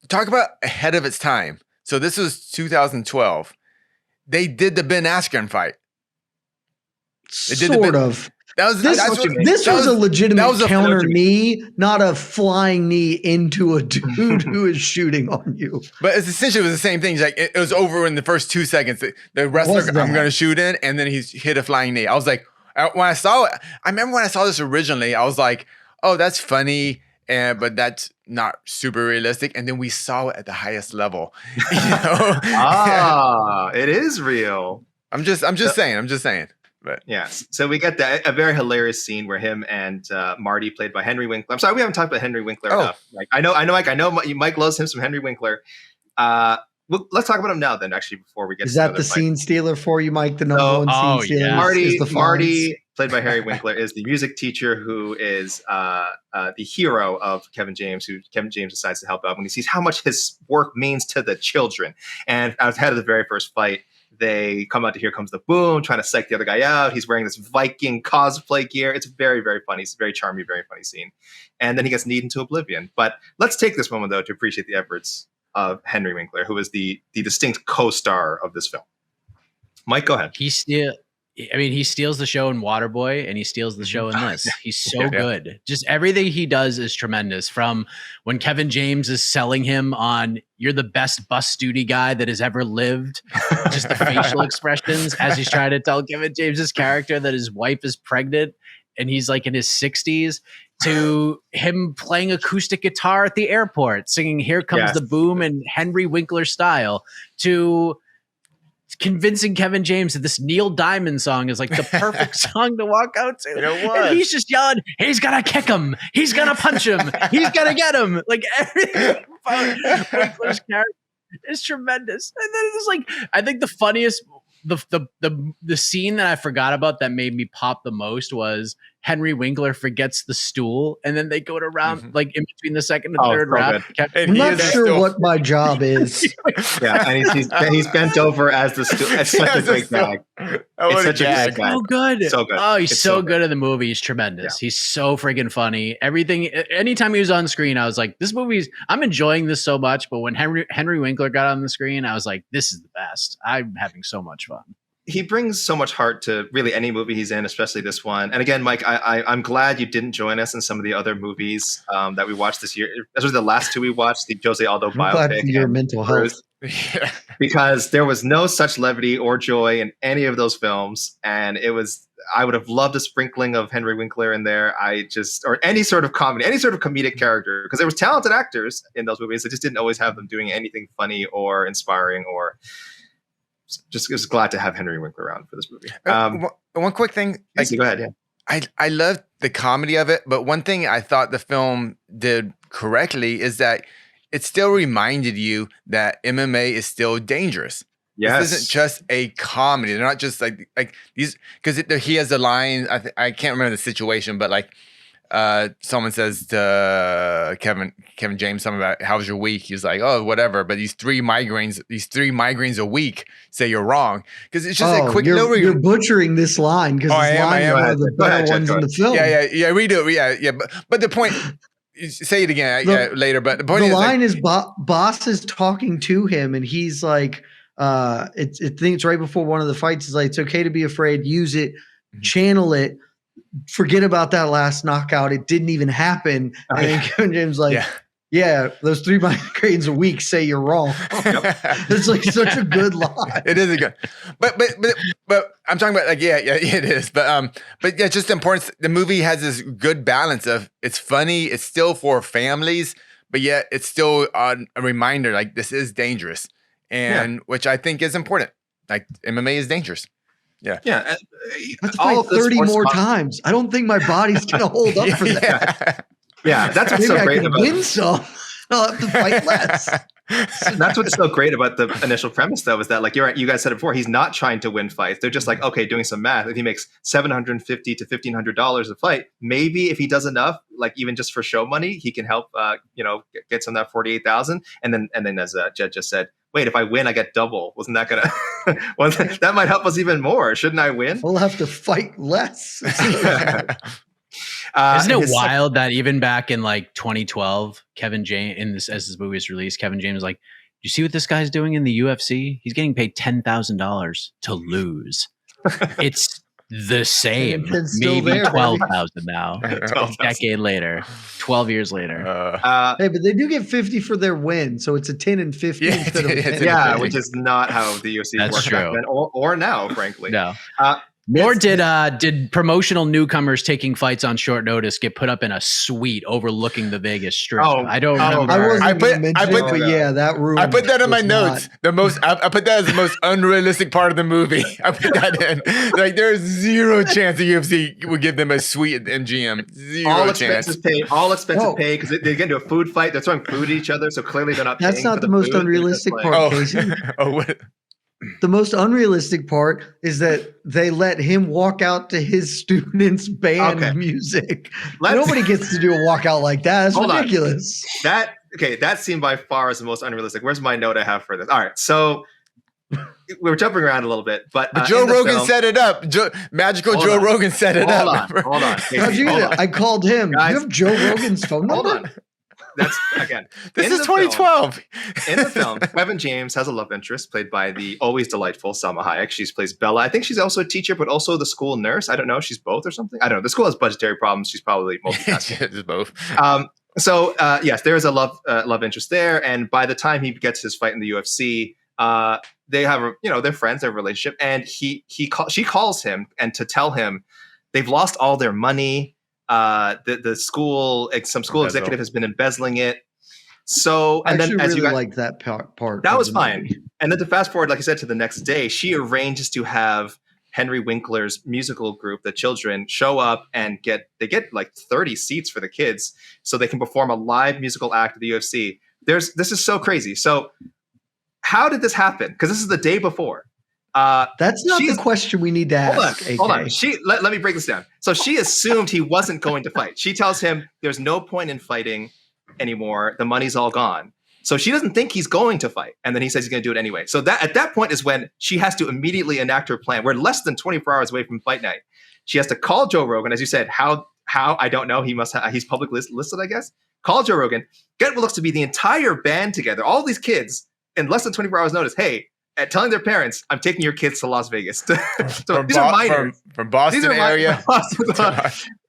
talk about ahead of its time. So this was 2012. They did the Ben Askren fight. Sort of. This was a legitimate counter knee, not a flying knee into a dude who is shooting on you. But it's essentially was the same thing. Like it was over in the first 2 seconds. The wrestler, I'm going to shoot in, and then he's hit a flying knee. I was like, when I saw it, I remember when I saw this originally, I was like, oh, that's funny, but that's not super realistic. And then we saw it at the highest level. It is real. I'm just saying. But yes, so we get a very hilarious scene where him and Marty, played by Henry Winkler. I'm sorry, we haven't talked about Henry Winkler enough. Like, I know, Mike loves him some Henry Winkler. Let's talk about him now, then. Actually, before we get is that the scene stealer for you, Mike? The number one scene stealer. Marty, played by Henry Winkler, is the music teacher who is the hero of Kevin James, who Kevin James decides to help out when he sees how much his work means to the children. And ahead of the very first fight, They come out to Here Comes the Boom, trying to psych the other guy out. He's wearing this Viking cosplay gear. It's very, very funny. It's a very charming, very funny scene. And then he gets kneed into oblivion. But let's take this moment, though, to appreciate the efforts of Henry Winkler, who is the distinct co-star of this film. Mike, go ahead. He steals the show in Waterboy, and he steals the show in this. He's so good. Just everything he does is tremendous. From when Kevin James is selling him on, you're the best bus duty guy that has ever lived. Just the facial expressions as he's trying to tell Kevin James's character that his wife is pregnant and he's like in his 60s, to him playing acoustic guitar at the airport, singing Here Comes the Boom in Henry Winkler style, to convincing Kevin James that this Neil Diamond song is like the perfect song to walk out to. And he's just yelling, he's gonna kick him, he's gonna punch him, he's gonna get him. Like everything about Winkler's character is tremendous. And then it's like, I think the funniest, the scene that I forgot about that made me pop the most was Henry Winkler forgets the stool, and then they go to round like in between the second and third round. I'm not sure what my job is. And he's bent over as the stool. It's such a great gag. It's such a great gag. So good. So good. Oh, he's so good in the movie. He's tremendous. Yeah. He's so friggin' funny. Everything. Anytime he was on screen, I was like, this movie's. I'm enjoying this so much. But when Henry Winkler got on the screen, I was like, this is the best. I'm having so much fun. He brings so much heart to really any movie he's in, especially this one. And again, Mike, I'm glad you didn't join us in some of the other movies that we watched this year. Those were the last two we watched, the Jose Aldo biopic. Glad for your mental health. Because there was no such levity or joy in any of those films. And I would have loved a sprinkling of Henry Winkler in there. Or any sort of comedy, any sort of comedic character, because there was talented actors in those movies. I just didn't always have them doing anything funny or inspiring or just was glad to have Henry Winkler around for this movie. One quick thing. Go ahead. Yeah. I loved the comedy of it, but one thing I thought the film did correctly is that it still reminded you that MMA is still dangerous. Yes. This isn't just a comedy. They're not just like these, because he has a line. I can't remember the situation, but like someone says to Kevin James something about how's your week. He's like, oh, whatever. But these three migraines a week say you're wrong, because it's just a quick. You're butchering this line because this line is one of the better ones in the film. Yeah. We do. Yeah. But the point. Say it again later. But the point the is, line is Boss is talking to him, and he's like, I think it's right before one of the fights. He's like, it's okay to be afraid. Use it, channel it. Forget about that last knockout. It didn't even happen. And then Kevin James like, yeah, those 3 migraines a week say you're wrong. It's like such a good line. It is a good, but I'm talking about like, it is. But yeah, just important. The movie has this good balance of it's funny. It's still for families, but yet it's still a reminder like this is dangerous, and which I think is important. Like MMA is dangerous. Yeah. Let's fight 30 more times. I don't think my body's going to hold up for that. Yeah, that's what's so great about it. Win some. I'll have to fight less. That's what's so great about the initial premise, though, is that like you guys said it before, he's not trying to win fights. They're just like, okay, doing some math. If he makes $750 to $1,500 a fight, maybe if he does enough, like even just for show money, he can help, get some of that $48,000. And then as Jed just said, wait, if I win, I get double. Wasn't that gonna? That might help us even more. Shouldn't I win? We'll have to fight less. Isn't it wild that even back in like 2012, Kevin James, as this movie was released, Kevin James was like, you see what this guy's doing in the UFC? He's getting paid $10,000 to lose. It's the same, maybe 12,000 now. A decade later, 12 years later. Hey, but they do get 50 for their win, so it's a 10 and 50 instead of 10. Which is not how the UFC works back then, or now, frankly. No. Nor did promotional newcomers taking fights on short notice get put up in a suite overlooking the Vegas Strip. I don't remember. That room. I put that in my notes. I put that as the most unrealistic part of the movie. I put that in. Like there's zero chance the UFC would give them a suite at MGM. Zero chance. All expenses paid because they get into a food fight. They're throwing food at each other, so clearly they're not. That's not the most unrealistic part, Casey. What? The most unrealistic part is that they let him walk out to his students' band music. Nobody gets to do a walkout like that. That's ridiculous. That scene by far is the most unrealistic. Where's my note I have for this? All right, so we're jumping around a little bit, but Joe Rogan set it up. Magical Joe Rogan set it up. Hold on. Casey, I called him. Guys, you have Joe Rogan's phone number? Hold on. That's again. This is 2012. In the film, Kevin James has a love interest played by the always delightful Salma Hayek. She plays Bella. I think she's also a teacher, but also the school nurse. I don't know. She's both or something. I don't know. The school has budgetary problems. She's probably multitasking. She's both. So yes, there is a love interest there, and by the time he gets his fight in the UFC, they have they're friends, their relationship, and she calls him and to tell him they've lost all their money. The school, some school executive has been embezzling it. So, and then as you guys like that part, that was fine. Movie. And then to fast forward, like I said, to the next day, she arranges to have Henry Winkler's musical group, the children, show up and get like 30 seats for the kids so they can perform a live musical act at the UFC. This is so crazy. So how did this happen? Because this is the day before. That's not the question we need to ask. Hold on. Let me break this down. So she assumed he wasn't going to fight. She tells him there's no point in fighting anymore. The money's all gone. So she doesn't think he's going to fight. And then he says he's going to do it anyway. So that at that point is when she has to immediately enact her plan. We're less than 24 hours away from fight night. She has to call Joe Rogan. As you said, how I don't know. He's publicly listed, I guess. Call Joe Rogan. Get what looks to be the entire band together. All these kids in less than 24 hours notice. Hey, telling their parents, I'm taking your kids to Las Vegas. So these are minors. From Boston area.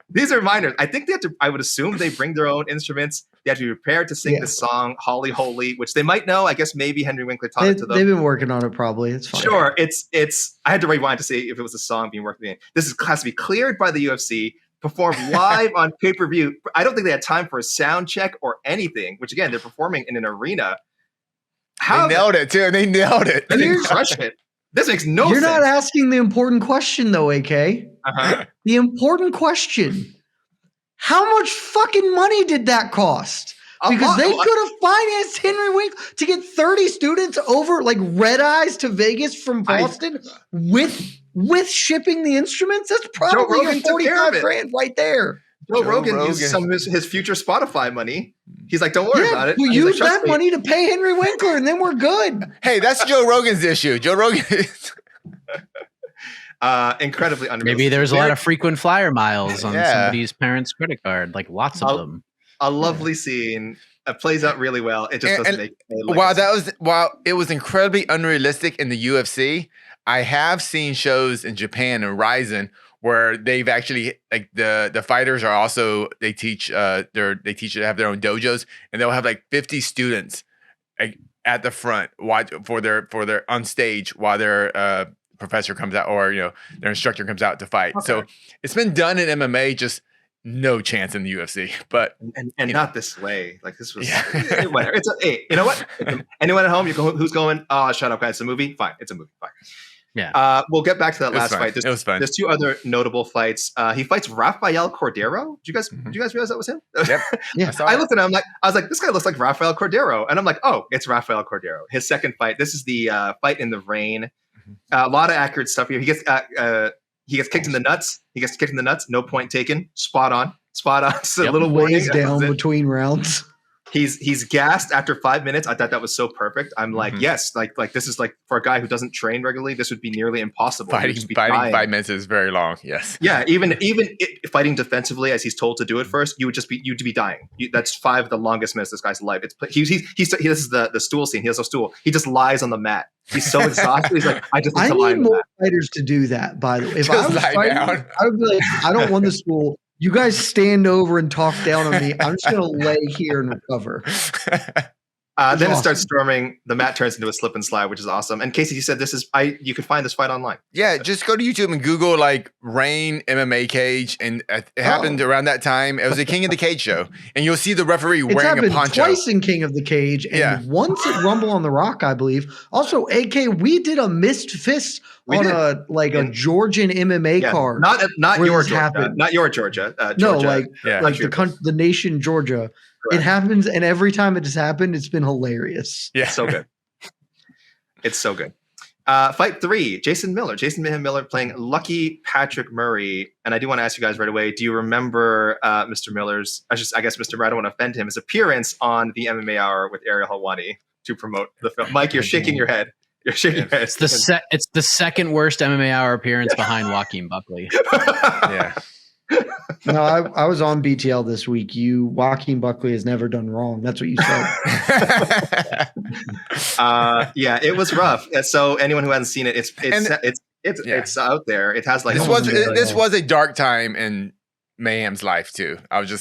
These are minors. I think they have to, I would assume they bring their own instruments. They have to be prepared to sing the song Holly Holy, which they might know. I guess maybe Henry Winkler taught it to them. They've been working on it probably. It's fine. Sure. It's I had to rewind to see if it was a song being worked in. This has to be cleared by the UFC, performed live on pay-per-view. I don't think they had time for a sound check or anything, which again, they're performing in an arena. They nailed it too. They nailed it. They crushed it. This makes no sense. You're not asking the important question though, AK. Uh-huh. The important question. How much fucking money did that cost? Because they could have financed Henry Winkler to get 30 students over like red eyes to Vegas from Boston with shipping the instruments. That's probably your 45 grand right there. Joe Rogan used some of his future Spotify money. He's like, don't worry about it. We'll use that money to pay Henry Winkler, and then we're good. Hey, that's Joe Rogan's issue. Joe Rogan is incredibly underrated. Maybe there's a lot of frequent flyer miles on somebody's parents' credit card, like lots of them. A lovely scene. It plays out really well. It just doesn't make while it was incredibly unrealistic in the UFC, I have seen shows in Japan and Ryzen where they've actually like the fighters are also they teach to have their own dojos, and they'll have like 50 students like, at the front for their on stage while their professor comes out or their instructor comes out to fight. Okay. So it's been done in MMA, just no chance in the UFC. But and not this way. Like this was whatever. Hey, you know what? Anyone at home who's going? Oh, shut up, guys! It's a movie. Fine, it's a movie. Fine. Yeah. We'll get back to that last fight. It was fun. There's two other notable fights. He fights Rafael Cordero. Did you guys realize that was him? Yep. Yeah. I looked at him. I was like, this guy looks like Rafael Cordero, and I'm like, oh, it's Rafael Cordero. His second fight. This is the fight in the rain. A lot of accurate stuff here. He gets kicked in the nuts. No point taken. Spot on. Just a little ways down between rounds. He's gassed after 5 minutes. I thought that was so perfect. I'm like, yes, like this is like for a guy who doesn't train regularly, this would be nearly impossible. Fighting 5 minutes is very long. Yes. Yeah. Even fighting defensively as he's told to do it first, you'd be dying. That's 5 of the longest minutes of this guy's life. This is the stool scene. He has a stool. He just lies on the mat. He's so exhausted. He's like, I need more fighters to do that. By the way, if I was fighting, I would be like, I don't want the stool. You guys stand over and talk down on me. I'm just going to lay here and recover. Then it starts storming. The mat turns into a slip and slide, which is awesome. And Casey, you said you could find this fight online. Yeah, just go to YouTube and Google like Rain MMA Cage, and it happened around that time. It was a King of the Cage show, and you'll see the referee wearing a poncho. Twice in King of the Cage, and once at Rumble on the Rock, I believe. Also, AK, we did a missed fist on a Georgian MMA card. Not your Georgia. Not your Georgia. No, the nation Georgia. Correct. It happens, and every time it has happened, it's been hilarious. Yeah, so good. It's so good. Fight 3, Jason Miller playing Lucky Patrick Murray. And I do want to ask you guys right away, do you remember Mr. Miller's, I guess Mr. Murray, I don't want to offend him, his appearance on the MMA Hour with Ariel Helwani to promote the film? Mike, you're shaking your head. You're shaking your head. It's the second worst MMA Hour appearance behind Joaquin Buckley. Yeah. No, I was on BTL this week. Joaquin Buckley has never done wrong. That's what you said. Yeah, it was rough. So anyone who hasn't seen it, it's out there. It has like this was a dark time in Mayhem's life too. That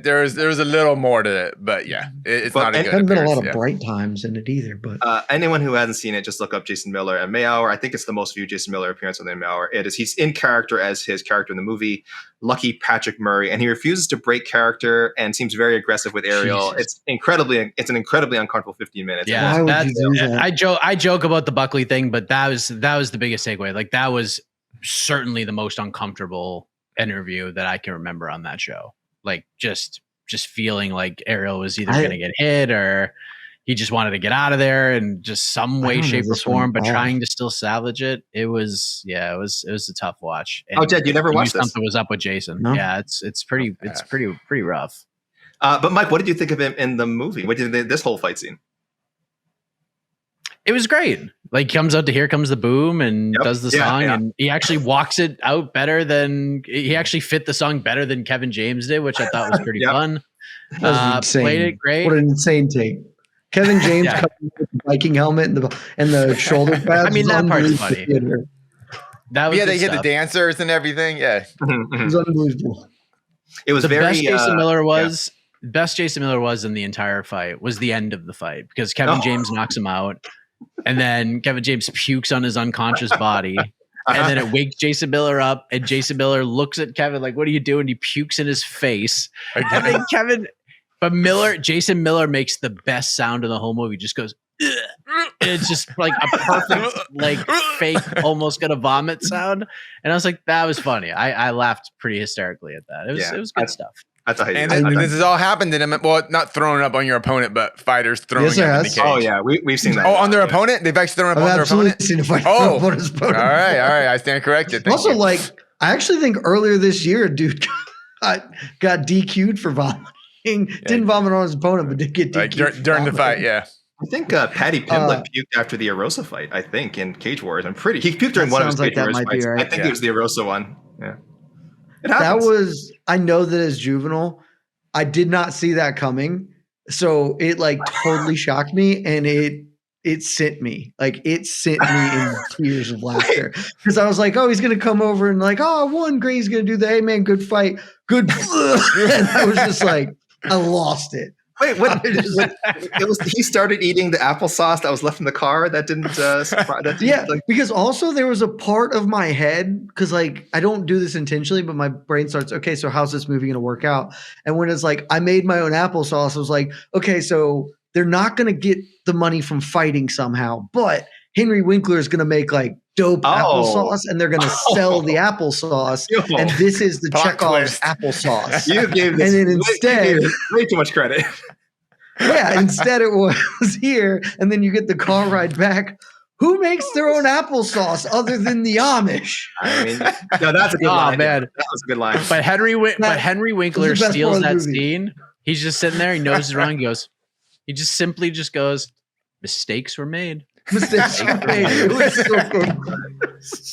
there's a little more to it, but it's not a good. There haven't been a lot of bright times in it either. But anyone who hasn't seen it, just look up Jason Miller and MMA Hour. I think it's the most viewed Jason Miller appearance on the MMA Hour. He's in character as his character in the movie, Lucky Patrick Murray, and he refuses to break character and seems very aggressive with Ariel. Jesus. It's an incredibly uncomfortable 15 minutes. Yeah, I joke about the Buckley thing, but that was the biggest takeaway. Like that was certainly the most uncomfortable interview that I can remember on that show. Like just feeling like Ariel was either going to get hit or he just wanted to get out of there in just some way, shape, or form, but trying to still salvage it. It was a tough watch. And Jed, you never watched this? Something was up with Jason. No? Yeah, it's pretty rough. But Mike, what did you think of him in the movie? What did you think of this whole fight scene? It was great. Like comes out to Here Comes the Boom and does the song and he actually walks it out better than he actually fit the song better than Kevin James did, which I thought was pretty fun. That was insane. Played it great. What an insane take. Kevin James coming with the Viking helmet and the shoulder pads. I mean, that part's funny. That was they hit the dancers and everything. Yeah. It was unbelievable. It was the very best Jason Miller was best Jason Miller was in the entire fight was the end of the fight because Kevin James knocks him out. And then Kevin James pukes on his unconscious body. And then it wakes Jason Miller up. And Jason Miller looks at Kevin like, what are you doing? He pukes in his face. And then Jason Miller makes the best sound in the whole movie. Just goes, ugh. And it's just like a perfect, like fake, almost gonna vomit sound. And I was like, that was funny. I laughed pretty hysterically at that. It was good stuff. That's how and this has all happened to them. Well, not throwing up on your opponent, but fighters throwing up in the cage. Oh yeah, we've seen that. Oh, on their opponent? They've actually thrown up on their opponent? Seen a fighter throw up on his opponent. All right. I stand corrected. Also, I actually think earlier this year, a dude got DQ'd for vomiting. Didn't vomit on his opponent, but did get DQ'd during the fight. Yeah. I think Paddy Pimblett puked after the Arosa fight. I think in Cage Wars. He puked during one of his Cage Wars fights. Right. I think it was the Arosa one. Yeah. I know that as juvenile, I did not see that coming. So it totally shocked me and it sent me. It sent me in tears of laughter. Because I was like, oh, he's gonna come over and one Gray's gonna do the hey man, good fight. Good and I was just like, I lost it. Wait, what? He started eating the applesauce that was left in the car. That didn't surprise. Because also there was a part of my head because I don't do this intentionally, but my brain starts. Okay, so how's this movie going to work out? And when it's I made my own applesauce, I was like, okay, so they're not going to get the money from fighting somehow, but Henry Winkler is going to make dope applesauce, and they're going to sell the applesauce, and this is the Chekhov's applesauce. You gave this, and then instead, way too much credit. Yeah, instead it was here, and then you get the car ride back. Who makes their own applesauce other than the Amish? I mean, no, that's a good line. Man. That was a good line. But Henry Winkler steals that scene. He's just sitting there. He knows he's wrong. He just simply goes, mistakes were made. Mistakes were made. It was so good.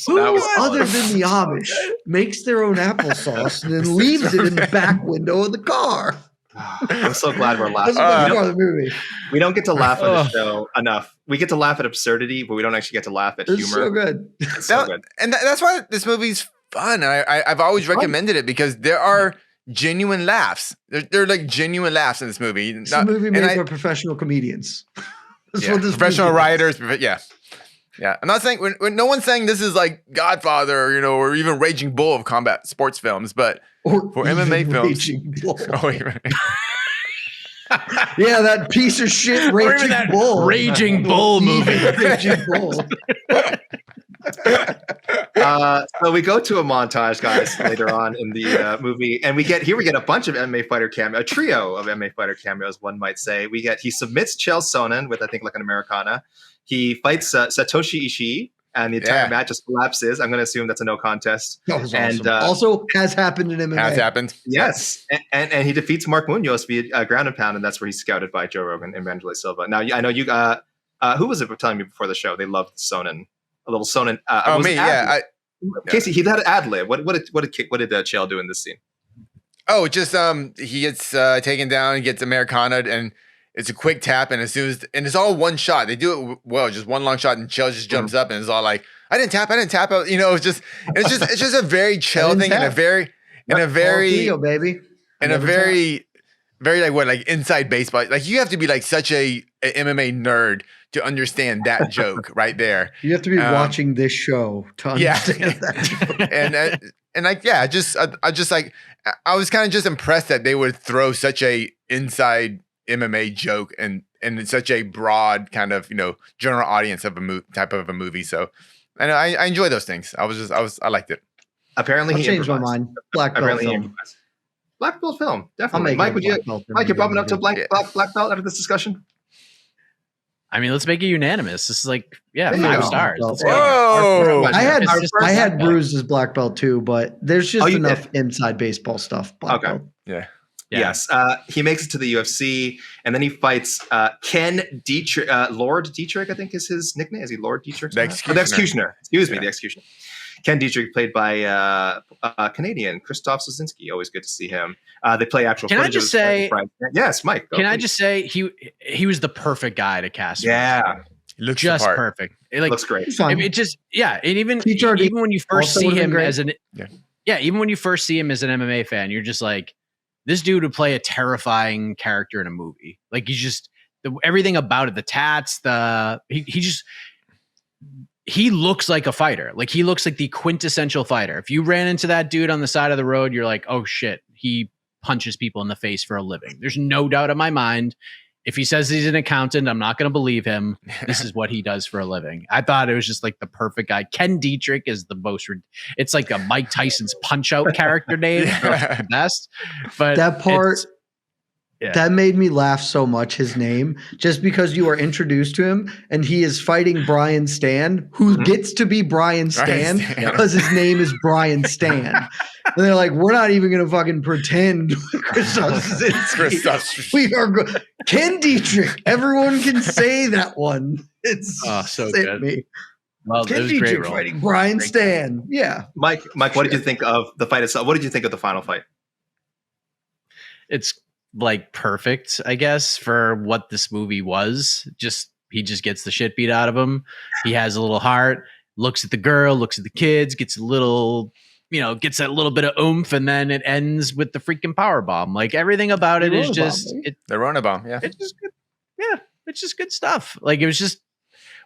Who other than the Amish makes their own applesauce and then leaves it in the back window of the car? I'm so glad we're laughing. The movie. We don't get to laugh on the show enough. We get to laugh at absurdity, but we don't actually get to laugh at humor. So good. It's so good. And that's why this movie's fun. I've always recommended it because there are genuine laughs. There are genuine laughs in this movie. It's a movie made by professional comedians. Professional writers. Yeah. I'm not saying when no one's saying this is Godfather, or even Raging Bull of combat sports films, but for MMA films. Yeah, that piece of shit Raging Bull. Raging Bull movie. Raging Bull. So we go to a montage, guys, later on in the movie, and we get a bunch of MMA fighter cameos, a trio of MMA fighter cameos, one might say. He submits Chael Sonnen with, I think, an Americana. He fights Satoshi Ishii, and the entire match just collapses. I'm going to assume that's a no contest. That was awesome. And also has happened in MMA. Has happened. Yes. And he defeats Mark Munoz via ground and pound, and that's where he's scouted by Joe Rogan and Vanderlei Silva. Now, I know you Who was it telling me before the show? They loved Sonnen. A little Sonnen. Me, yeah. Casey, he had an ad lib. What did Chael do in this scene? Oh, just he gets taken down, gets Americana'd, and it's a quick tap, and and it's all one shot. They do it well, just one long shot, and Chael just jumps up and it's all like, I didn't tap. You know, it's just a very Chael thing, and a very like inside baseball. Like you have to be like such a MMA nerd to understand that joke right there. You have to be watching this show to understand that joke. I was kind of just impressed that they would throw such a inside MMA joke and such a broad kind of, you know, general audience of type of a movie. So I enjoy those things. I liked it. Apparently he changed my mind. Black belt film. Black belt film, definitely. Mike, you're bumping up to black belt after this discussion? I mean, let's make it unanimous. This is like, 5 stars. Whoa! I had Bruce as black belt too, but there's just enough inside baseball stuff. Black belt. Yeah. Yes. He makes it to the UFC, and then he fights Ken Dietrich. Lord Dietrich, I think is his nickname. Is he Lord Dietrich? The Executioner. Excuse me, the Executioner. Ken Dietrich, played by Canadian Christoph Sosinski. Always good to see him. They play actual. Can I just say? Yes, Mike. I just say he was the perfect guy to cast? Yeah, looks just perfect. Looks great. It just and even when you first see him as even when you first see him as an MMA fan, you're just like, this dude would play a terrifying character in a movie. Like he's just everything about it, the tats, he looks like a fighter. Like he looks like the quintessential fighter. If you ran into that dude on the side of the road, you're like, oh shit, he punches people in the face for a living. There's no doubt in my mind. If he says he's an accountant, I'm not going to believe him. This is what he does for a living. I thought it was just like the perfect guy. Ken Dietrich is the most. It's like a Mike Tyson's Punch Out character name. The best. But that part. That made me laugh so much, his name, just because you are introduced to him and he is fighting Brian Stan, who gets to be Brian Stan because his name is Brian Stan. And they're like, we're not even going to fucking pretend Christoph. We are Ken Dietrich. Everyone can say that one. It's so good. Me. Well, Ken Dietrich fighting Brian Stan. Yeah. Mike, what did you think of the fight itself? What did you think of the final fight? It's like perfect, I guess, for what this movie was. He just gets the shit beat out of him. He has a little heart, looks at the girl, looks at the kids, gets a little, gets that little bit of oomph, and then it ends with the freaking power bomb. Like everything about it is just the Rona bomb. Yeah. It's just good. Yeah. It's just good stuff. Like it was just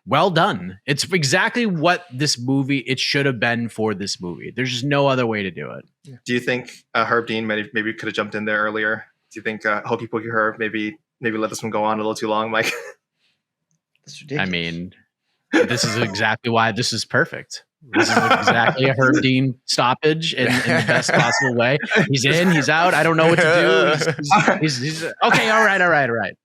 well done. It's exactly what it should have been for this movie. There's just no other way to do it. Yeah. Do you think Herb Dean maybe could have jumped in there earlier? Do you think Hokey Pokey Herb maybe let this one go on a little too long, Mike? That's ridiculous. I mean, this is exactly why this is perfect. This is exactly a Herb Dean stoppage in the best possible way. He's in, he's out. I don't know what to do. He's okay. All right.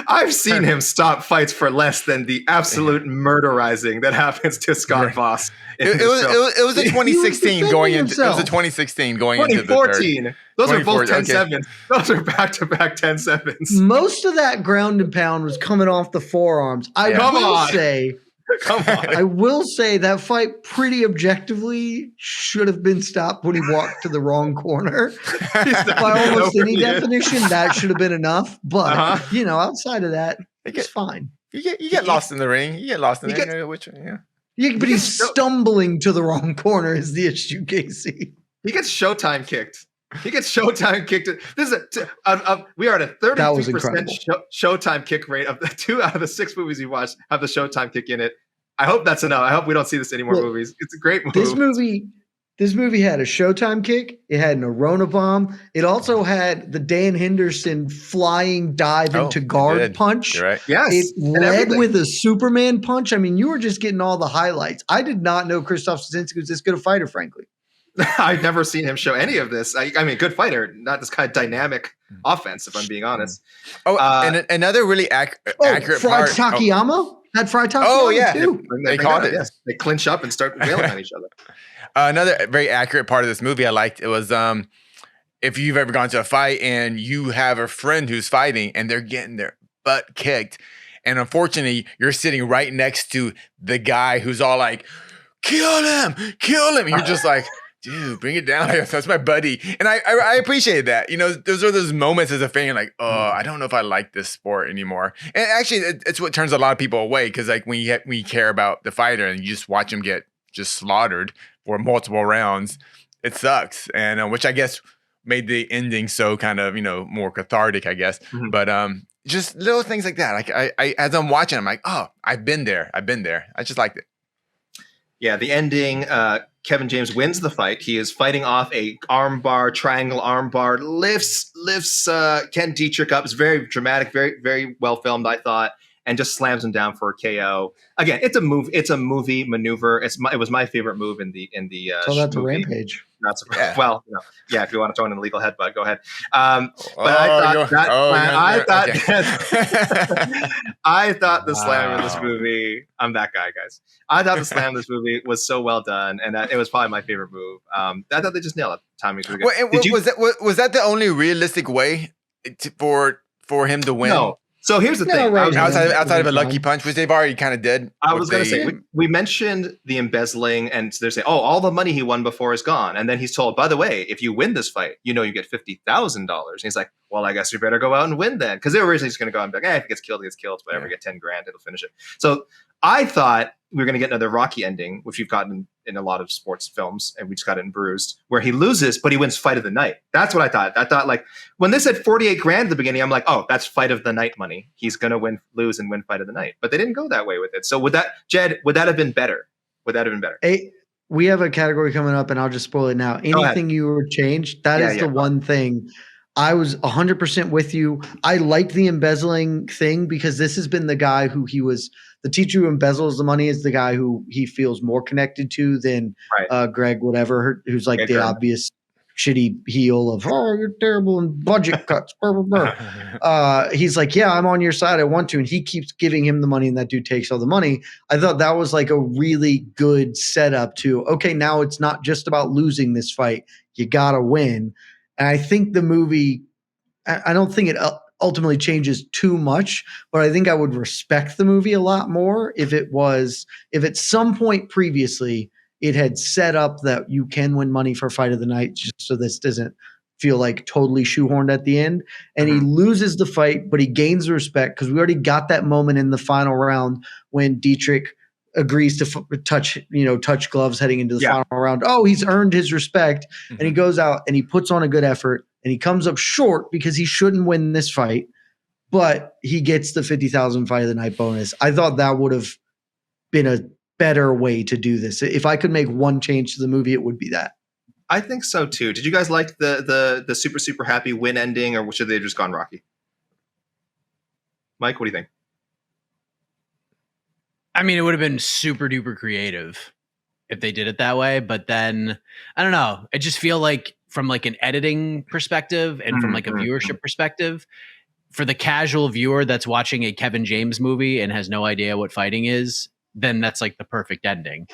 I've seen him stop fights for less than the absolute murderizing that happens to Scott Voss. It was a 2016 going into. It was a 2016 going into the 2014. Those are both 10-7s. Those are back-to-back 10-7s. Most of that ground and pound was coming off the forearms. I will say that fight pretty objectively should have been stopped when he walked to the wrong corner. By almost any definition, that should have been enough. But outside of that, it's fine. You get lost in the ring. You get lost in the ring. Yeah, but he's stumbling to the wrong corner is the issue, Casey. He gets Showtime kicked. This is we are at a 33% Showtime kick rate of the 2 out of the 6 movies we watched have the Showtime kick in it. I hope that's enough. I hope we don't see this any more movies. It's a great movie. This movie had a Showtime kick. It had an Arona bomb. It also had the Dan Henderson flying dive into guard punch. You're right. Yes. It led with a Superman punch. I mean, you were just getting all the highlights. I did not know Christoph Sosinski was this good a fighter, frankly. I've never seen him show any of this. I mean, good fighter, not this kind of dynamic offense, if I'm being honest. And another really accurate Fried part. Takayama? Had Fried Takayama too. They called it. Yes. They clinch up and start wailing on each other. Another very accurate part of this movie I liked, it was if you've ever gone to a fight and you have a friend who's fighting and they're getting their butt kicked And unfortunately, you're sitting right next to the guy who's all like, kill him. And you're just like, dude, bring it down. That's my buddy. And I appreciate that. You know, those are those moments as a fan, like, oh, I don't know if I like this sport anymore. And actually, it's what turns a lot of people away, because like when you care about the fighter and you just watch him get just slaughtered for multiple rounds, it sucks. And which I guess made the ending so kind of, you know, more cathartic, I guess. Mm-hmm. But just little things like that. Like I as I'm watching, I'm like, oh, I've been there. I just liked it. Yeah, the ending, Kevin James wins the fight. He is fighting off a triangle armbar, lifts Ken Dietrich up. It's very dramatic, very, very well filmed, I thought, and just slams him down for a KO. Again, it's a movie maneuver. It was my favorite move in the so that's movie. A Rampage. Not so, well, you know, yeah. If you want to throw in a legal headbutt, go ahead. But I thought the slam in this movie. I'm that guy, guys. I thought the slam in this movie was so well done, and it was probably my favorite move. I thought they just nailed it. Timing was that the only realistic way for him to win? No. So here's the thing. Right, outside of a lucky punch, which they've already kind of did. I was going to say, we mentioned the embezzling, and they're saying, oh, all the money he won before is gone. And then he's told, by the way, if you win this fight, you know you get $50,000. And he's like, well, I guess we better go out and win then. Because they were originally just going to go out and be like, if he gets killed, he gets killed. Whatever, get 10 grand, it'll finish it. So I thought we were going to get another Rocky ending, which we've gotten in a lot of sports films, and we just got it in Bruised, where he loses, but he wins fight of the night. That's what I thought. I thought, like, when they said 48 grand at the beginning, I'm like, oh, that's fight of the night money. He's going to lose and win fight of the night. But they didn't go that way with it. So Jed, would that have been better? We have a category coming up, and I'll just spoil it now. Anything you would change, that is the one thing. I was 100% with you. I liked the embezzling thing because this has been the guy who the teacher who embezzles the money is the guy who he feels more connected to than Greg, whatever, who's like the obvious shitty heel of, oh, you're terrible and budget cuts. He's like, yeah, I'm on your side. I want to. And he keeps giving him the money, and that dude takes all the money. I thought that was like a really good setup to, okay, now it's not just about losing this fight. You got to win. And I think the movie, I don't think it ultimately changes too much, but I think I would respect the movie a lot more if at some point previously it had set up that you can win money for fight of the night, just so this doesn't feel like totally shoehorned at the end. And he loses the fight, but he gains respect because we already got that moment in the final round when Dietrich agrees to touch gloves heading into the final round. Oh, he's earned his respect. And he goes out and he puts on a good effort, and he comes up short because he shouldn't win this fight, but he gets the 50,000 fight of the night bonus. I thought that would have been a better way to do this. If I could make one change to the movie, it would be that. I think so too. Did you guys like the super, super happy win ending, or should they have just gone Rocky? Mike, what do you think? I mean, it would have been super duper creative if they did it that way. But then, I don't know. I just feel like from like an editing perspective and from like a viewership perspective, for the casual viewer that's watching a Kevin James movie and has no idea what fighting is, then that's like the perfect ending.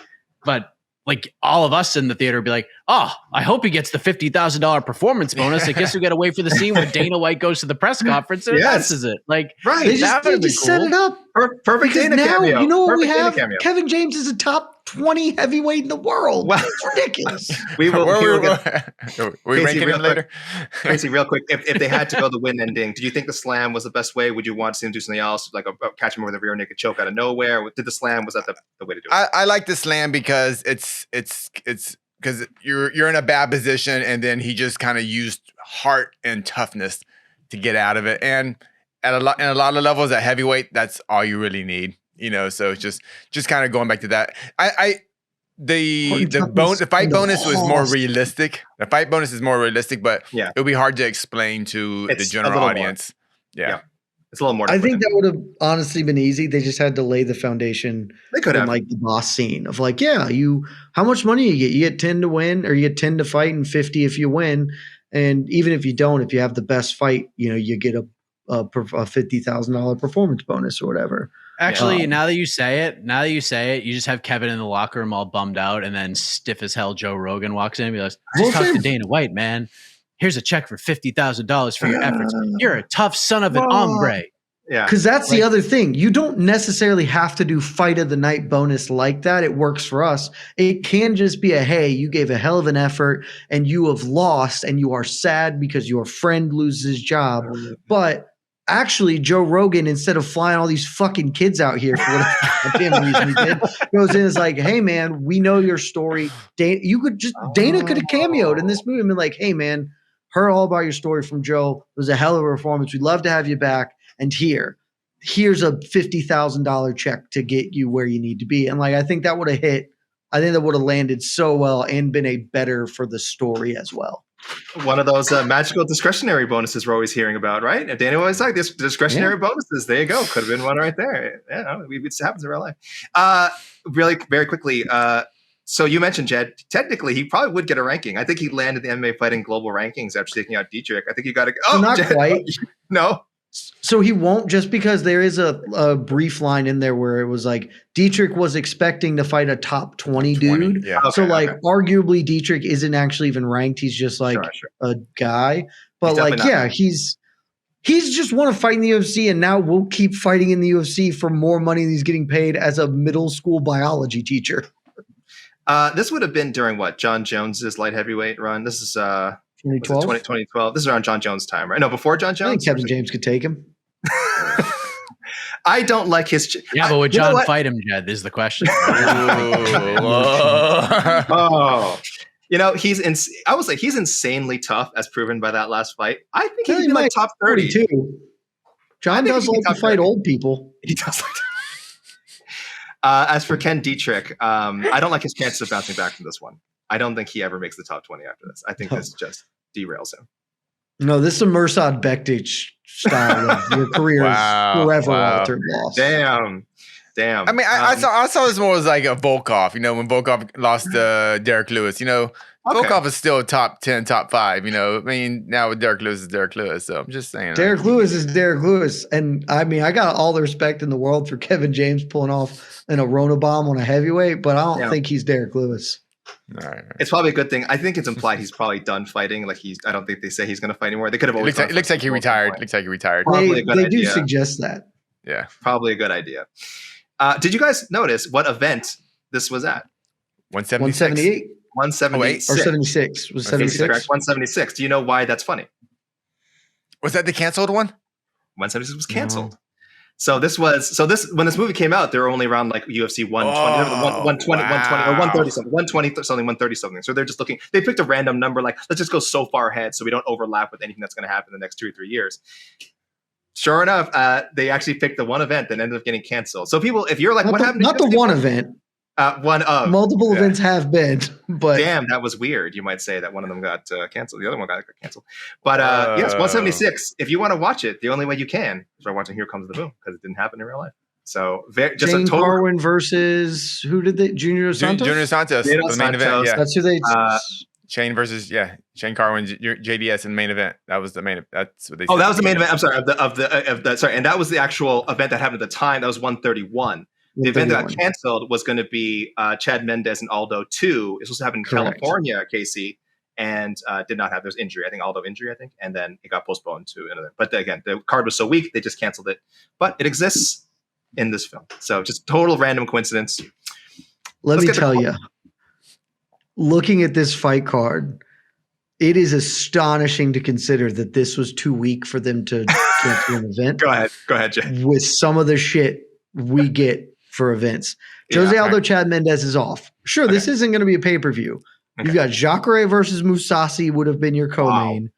But like all of us in the theater would be like, oh, I hope he gets the $50,000 performance bonus. I guess we got to wait for the scene where Dana White goes to the press conference and announces it. Like, they just set it up. Perfect Dana cameo. You know what we have? Kevin James is a top 20 heavyweight in the world. Wow. It's ridiculous. we ranking him later? Casey, real quick, if they had to go the win ending, did you think the slam was the best way? Would you want to see him do something else, like catch him with a rear naked choke out of nowhere? Was that the way to do it? I like the slam because it's because you're in a bad position, and then he just kind of used heart and toughness to get out of it. And in a lot of levels at heavyweight, that's all you really need. You know, so it's just kind of going back to that. The fight bonus was more realistic. The fight bonus is more realistic, but it would be hard to explain to the general audience. Yeah. It's a little more. I think that would have honestly been easy. They just had to lay the foundation. They could have, like the boss scene of like, how much money you get? You get 10 to win, or you get 10 to fight and 50 if you win. And even if you don't, if you have the best fight, you get a $50,000 performance bonus or whatever. Actually, now that you say it, you just have Kevin in the locker room all bummed out, and then stiff as hell Joe Rogan walks in and be like, just talk to Dana White, man. Here's a check for $50,000 for your efforts. You're a tough son of an hombre. Yeah. Because that's the other thing. You don't necessarily have to do fight of the night bonus like that. It works for us. It can just be a, hey, you gave a hell of an effort and you have lost and you are sad because your friend loses his job. But actually, Joe Rogan, instead of flying all these fucking kids out here for whatever goddamn reason he did, goes in and is like, hey, man, we know your story. Dana could have cameoed in this movie and been like, hey, man, heard all about your story from Joe. It was a hell of a performance. We'd love to have you back. And here's a $50,000 check to get you where you need to be. And like, I think that would have hit. I think that would have landed so well and been a better for the story as well. One of those magical discretionary bonuses we're always hearing about, right? And Danny always like this discretionary bonuses. There you go. Could have been one right there. Yeah, it happens in real life. Really, very quickly. So you mentioned Jed. Technically, he probably would get a ranking. I think he landed the MMA Fighting global rankings after taking out Dietrich. I think you got to. Oh, not Jed, quite. No. So he won't, just because there is a brief line in there where it was like Dietrich was expecting to fight a top 20 dude. Yeah. So arguably Dietrich isn't actually even ranked. He's just like a guy. But he's just want to fight in the UFC, and now we'll keep fighting in the UFC for more money than he's getting paid as a middle school biology teacher. This would have been during what? John Jones's light heavyweight run. This is 2012. This is around John Jones' time, right? No, before John Jones. I think Kevin James could take him. I don't like his. But would John fight him, Jed? Is the question. I would say he's insanely tough, as proven by that last fight. I think he'd be like top 30 too. John does like to fight old people. He does like. As for Ken Dietrich, I don't like his chances of bouncing back from this one. I don't think he ever makes the top 20 after this. I think this just derails him. No, this is a Mirsad Bektic style of your career is forever altered loss. Damn. I mean, I saw this more as like a Volkov, when Volkov lost to Derek Lewis, Volkov is still top 10, top 5, I mean, now with Derek Lewis is Derek Lewis. So I'm just saying. Derek Lewis is Derek Lewis. And I mean, I got all the respect in the world for Kevin James pulling off an Arona bomb on a heavyweight, but I don't think he's Derek Lewis. All right. It's probably a good thing. I think it's implied he's probably done fighting. Like I don't think they say he's going to fight anymore. They could have always. It looks like he retired. They do suggest that. Yeah, probably a good idea. Did you guys notice what event this was at? 178. 178 or 76. Was 76? Correct. 176. Do you know why that's funny? Was that the canceled one? 176 was canceled. No. So when this movie came out, they were only around like UFC 120, 120, 120, or 130 something, 120 something, 130 something. So they're just looking. They picked a random number, like let's just go so far ahead so we don't overlap with anything that's going to happen in the next 2 or 3 years. Sure enough, they actually picked the one event that ended up getting canceled. So people, if you're like, what happened? Not the one event. One of multiple events have been, but damn, that was weird. You might say that one of them got canceled, the other one got canceled. But yes, 176. If you want to watch it, the only way you can is by watching Here Comes the Boom, because it didn't happen in real life. So Shane Carwin versus who did they? Junior Santos. Junior Santos, the main event. Yeah, that's who they. Shane versus Shane Carwin, JDS in the main event. That was the main. That's what they. Oh, that was the main event. I'm sorry, of the sorry, and that was the actual event that happened at the time. That was 131. The event that got canceled was going to be Chad Mendes and Aldo 2. It was supposed to happen in California, Casey, and did not have. There's injury, I think Aldo injury, and then it got postponed to another. But again, the card was so weak, they just canceled it. But it exists in this film, so just total random coincidence. Let me tell you, looking at this fight card, it is astonishing to consider that this was too weak for them to cancel an event. Go ahead, Jay. With some of the shit we get for events. Jose Aldo, Chad Mendes is off. Sure, this isn't going to be a pay-per-view. You've got Jacare versus Mousasi would have been your co-main. Wow.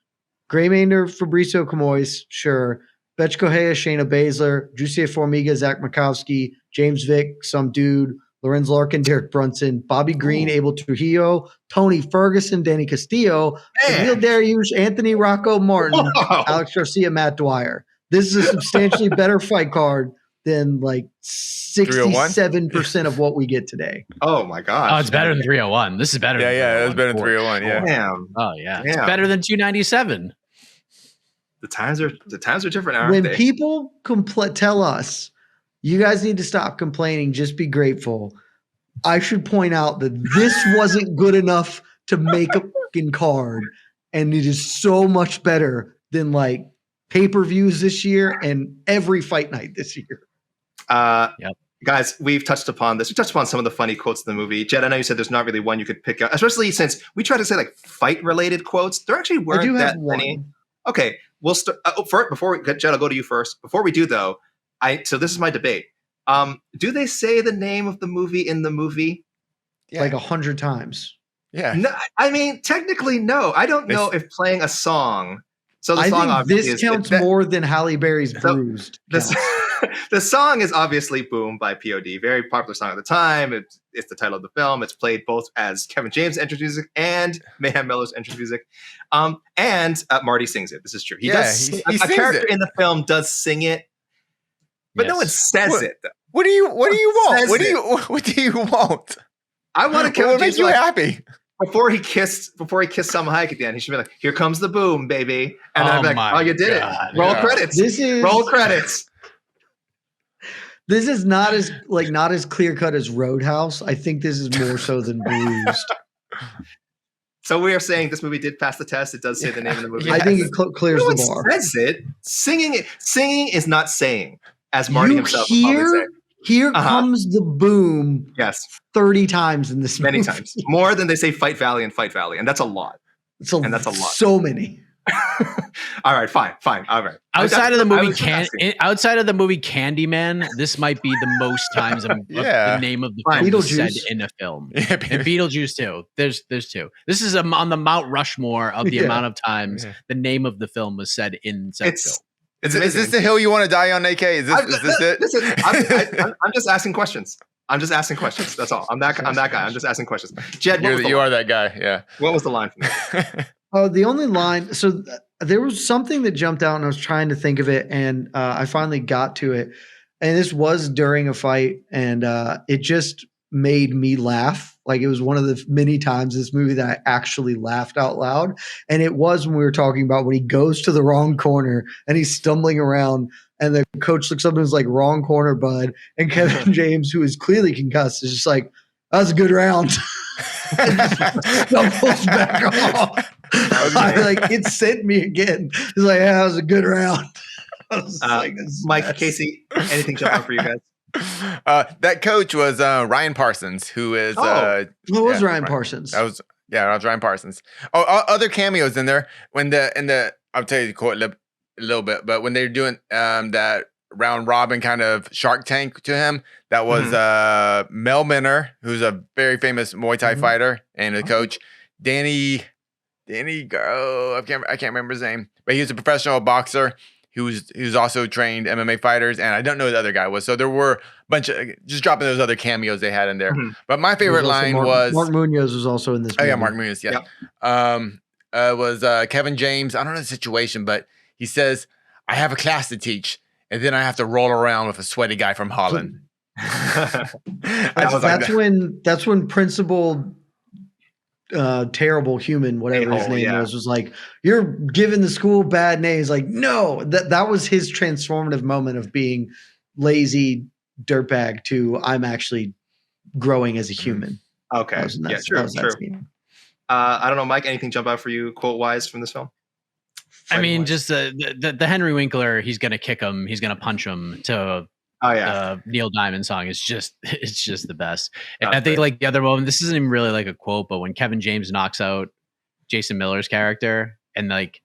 Gray Mander, Fabricio Camois, sure. Betch Correia, Shayna Baszler, Jussier Formiga, Zach Makowski, James Vick, some dude, Lorenz Larkin, Derek Brunson, Bobby Green, Abel Trujillo, Tony Ferguson, Danny Castillo, Emil Dariush, Anthony Rocco Martin, Alex Garcia, Matt Dwyer. This is a substantially better fight card than like 67% of what we get today. Oh my gosh. Oh, it's better than 301. This is better. Yeah, it was better than 301. Yeah. Damn. Oh yeah. It's better than 297. The times are different, aren't when they? People tell us, you guys need to stop complaining, just be grateful. I should point out that this wasn't good enough to make a fucking card, and it is so much better than like pay-per-views this year and every fight night this year. Guys, we've touched upon this. We touched upon some of the funny quotes in the movie. Jed, I know you said there's not really one you could pick out, especially since we try to say like fight-related quotes. There actually weren't that many. Okay, we'll start. Jed, I'll go to you first. Before we do, though, so this is my debate. Do they say the name of the movie in the movie? Yeah. Like 100 times. Yeah. No, I mean, technically, no. I don't know if playing a song. So the song obviously this counts more than Halle Berry's Bruised. The song is obviously "Boom" by POD, very popular song at the time. It's the title of the film. It's played both as Kevin James' entrance music and Mayhem Miller's entrance music. And Marty sings it. This is true. He does. A character in the film does sing it, but no one says it. What do you want? What do you want? I want to Kevin James make you happy. Before he kissed Salma Hayek at the end, he should be like, "Here comes the boom, baby," and I'm like, "Oh, you did it! Roll credits. Roll credits." This is not as clear cut as Roadhouse. I think this is more so than Bruised. So we are saying this movie did pass the test. It does say the name of the movie. I think it clears the bar. Says it. Singing is not saying, as Marty himself would probably say. Here comes the boom. Yes. 30 times in this movie. Many times. More than they say Fight Valley and Fight Valley. And that's a lot. That's a lot. So many. All right, fine. All right. Outside of the movie Candyman, this might be the most times the name of the film was said in a film. Yeah, and Beetlejuice too. There's two. This is on the Mount Rushmore of the amount of times the name of the film was said in said film. Is this the hill you want to die on, AK? Is this it? Listen, I'm just asking questions. That's all. I'm that guy. I'm just asking questions. Jed, you are that guy. Yeah. What was the line from that? The only line. So there was something that jumped out, and I was trying to think of it, and I finally got to it. And this was during a fight, and it just made me laugh. Like, it was one of the many times this movie that I actually laughed out loud. And it was when we were talking about when he goes to the wrong corner and he's stumbling around, and the coach looks up and is like, "Wrong corner, bud." And Kevin James, who is clearly concussed, is just like, "That was a good round." Stumbles back off. It sent me again. He's like, "Yeah, that was a good round." Mike, Casey, anything jump out for you guys? That coach was Ryan Parsons, who is who was Ryan Parsons? That was Ryan Parsons. Oh, other cameos in there when I'll tell you the quote a little bit, but when they're doing that round robin kind of Shark Tank to him, that was Mel Minner, who's a very famous Muay Thai fighter, and the coach Danny I can't remember his name, but he was a professional boxer. Who's also trained MMA fighters, and I don't know who the other guy was. So there were a bunch of just dropping those other cameos they had in there. But my favorite line was Mark Munoz was also in this movie. Oh yeah, Mark Munoz. Yeah, was Kevin James. I don't know the situation, but he says, "I have a class to teach, and then I have to roll around with a sweaty guy from Holland." That's when Principal terrible human, whatever his name was like, "You're giving the school bad names." Like, no, that was his transformative moment of being lazy dirtbag to I'm actually growing as a human. Okay. True. I don't know, Mike, anything jump out for you quote wise from this film? I mean, just the Henry Winkler, he's gonna kick him, he's gonna punch him to Neil Diamond song is just the best. And I think like the other moment, this isn't even really like a quote, but when Kevin James knocks out Jason Miller's character, and like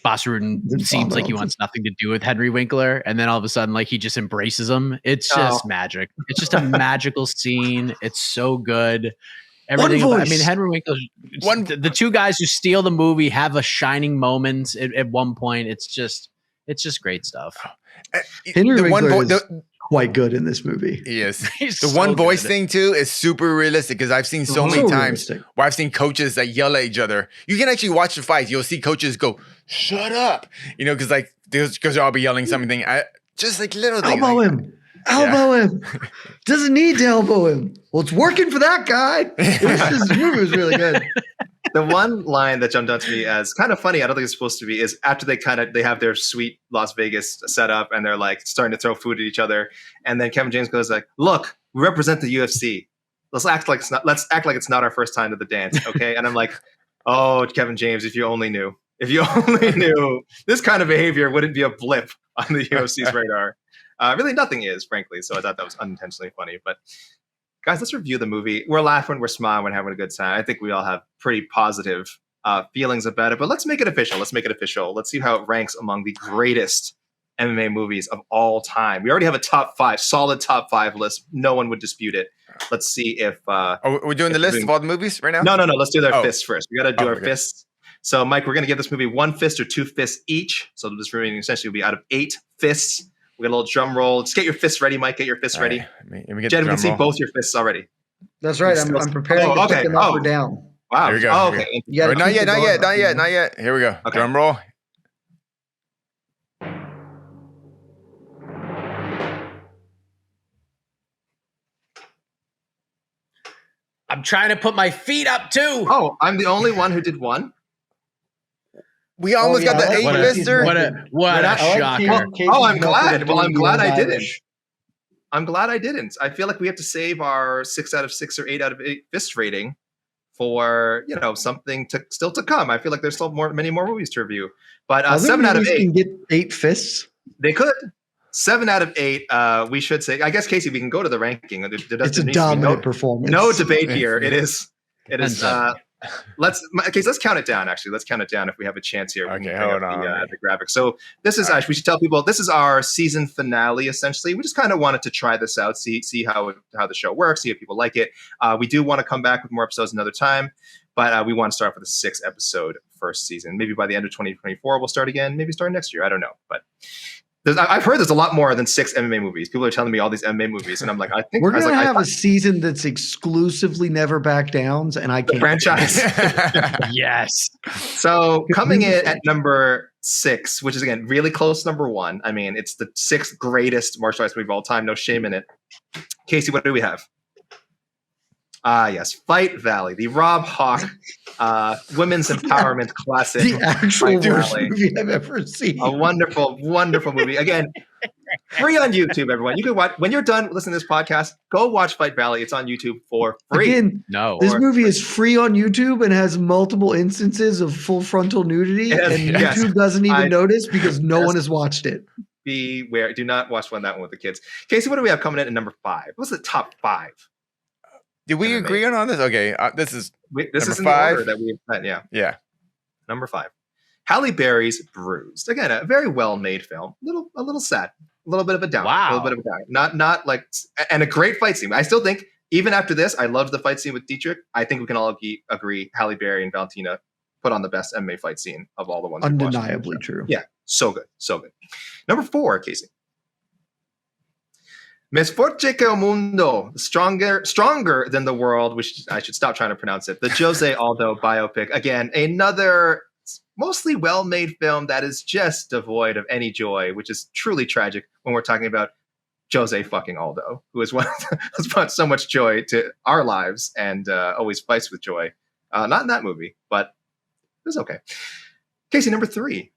Bas Rutten seems like he wants nothing to do with Henry Winkler, and then all of a sudden like he just embraces him. It's just magic. It's just a magical scene. It's so good. Everything about, I mean, Henry Winkler, the two guys who steal the movie have a shining moment at one point. It's just great stuff. Henry Winkler is quite good in this movie. He is. The one voice thing too is super realistic, because I've seen so many times where I've seen coaches that yell at each other. You can actually watch the fights. You'll see coaches go, "Shut up," because like they'll all be yelling something. Just like little things. Elbow him. Doesn't need to elbow him. Well, it's working for that guy. This movie was really good. The one line that jumped out to me as kind of funny, I don't think it's supposed to be, is after they have their sweet Las Vegas setup and they're like starting to throw food at each other, and then Kevin James goes like, "Look, we represent the UFC. Let's act like it's not our first time to the dance, okay?" And I'm like, "Oh, Kevin James, if you only knew." If you only knew, this kind of behavior wouldn't be a blip on the UFC's radar. Really, nothing is, frankly. So I thought that was unintentionally funny. But guys, let's review the movie. We're laughing, we're smiling, we're having a good time. I think we all have pretty positive feelings about it. But let's make it official. Let's see how it ranks among the greatest MMA movies of all time. We already have a solid top 5 list. No one would dispute it. Let's see if are we doing the list of all the movies right now? No. Let's do their fists first. We got to do our fists. So, Mike, we're going to give this movie 1 fist or 2 fists each. So this remaining essentially will be out of 8 fists. We got a little drum roll. Just get your fists ready, Mike. Get your fists ready. Let me get Jed, we can see both your fists already. That's right. I'm preparing to put them up or down. Wow. Here we go. Oh, okay. Not yet. Here we go. Okay. Drum roll. I'm trying to put my feet up too. Oh, I'm the only one who did one? We almost got the 8 fister. What a shocker. Oh, I'm glad. Well, I'm glad I didn't. I'm glad I didn't. I feel like we have to save our 6 out of 6 or 8 out of 8 fist rating for, something still to come. I feel like there's still many more movies to review. But 7 out of 8 can get 8 fists. They could. 7 out of 8. We should say. I guess, Casey, we can go to the ranking. It's a dominant performance. No debate here. It is. Let's count it down. Actually, let's count it down if we have a chance here. Okay, hold on. The graphics. So this is we should tell people this is our season finale. Essentially, we just kind of wanted to try this out, see how the show works, see if people like it. We do want to come back with more episodes another time, but we want to start with a 6 episode first season. Maybe by the end of 2024, we'll start again. Maybe start next year. I don't know, but. I've heard there's a lot more than 6 MMA movies. People are telling me all these MMA movies, and I'm like, I think we're gonna have a season that's exclusively Never Back Downs, and I can't franchise. Yes. So coming in at number 6, which is again really close to number 1. I mean, it's the 6th greatest martial arts movie of all time. No shame in it. Casey, what do we have? Yes, Fight Valley, the Rob Hawk women's empowerment classic. The actual worst movie I've ever seen. A wonderful, wonderful movie. Again, free on YouTube, everyone. You can watch when you're done listening to this podcast. Go watch Fight Valley. It's on YouTube for free. Again, this movie is free on YouTube and has multiple instances of full frontal nudity, and YouTube doesn't even notice because no one has watched it. Beware. Do not watch that one with the kids. Casey, what do we have coming in at number 5? What's the top 5? Did we agree on this? Okay, this is this is in 5. the order that we've said. Yeah. Number 5, Halle Berry's Bruised. Again, a very well-made film. A little sad. A little bit of a down. Wow. A little bit of a down. Not like, and a great fight scene. I still think even after this, I loved the fight scene with Dietrich. I think we can all agree Halle Berry and Valentina put on the best MMA fight scene of all the ones. Undeniably true. Yeah, so good, so good. Number 4, Casey. Més forte que el mundo, stronger than the world, which I should stop trying to pronounce it. The Jose Aldo biopic. Again, another mostly well-made film that is just devoid of any joy, which is truly tragic when we're talking about Jose fucking Aldo, who has brought so much joy to our lives and always fights with joy. Not in that movie, but it was okay. Casey, number 3.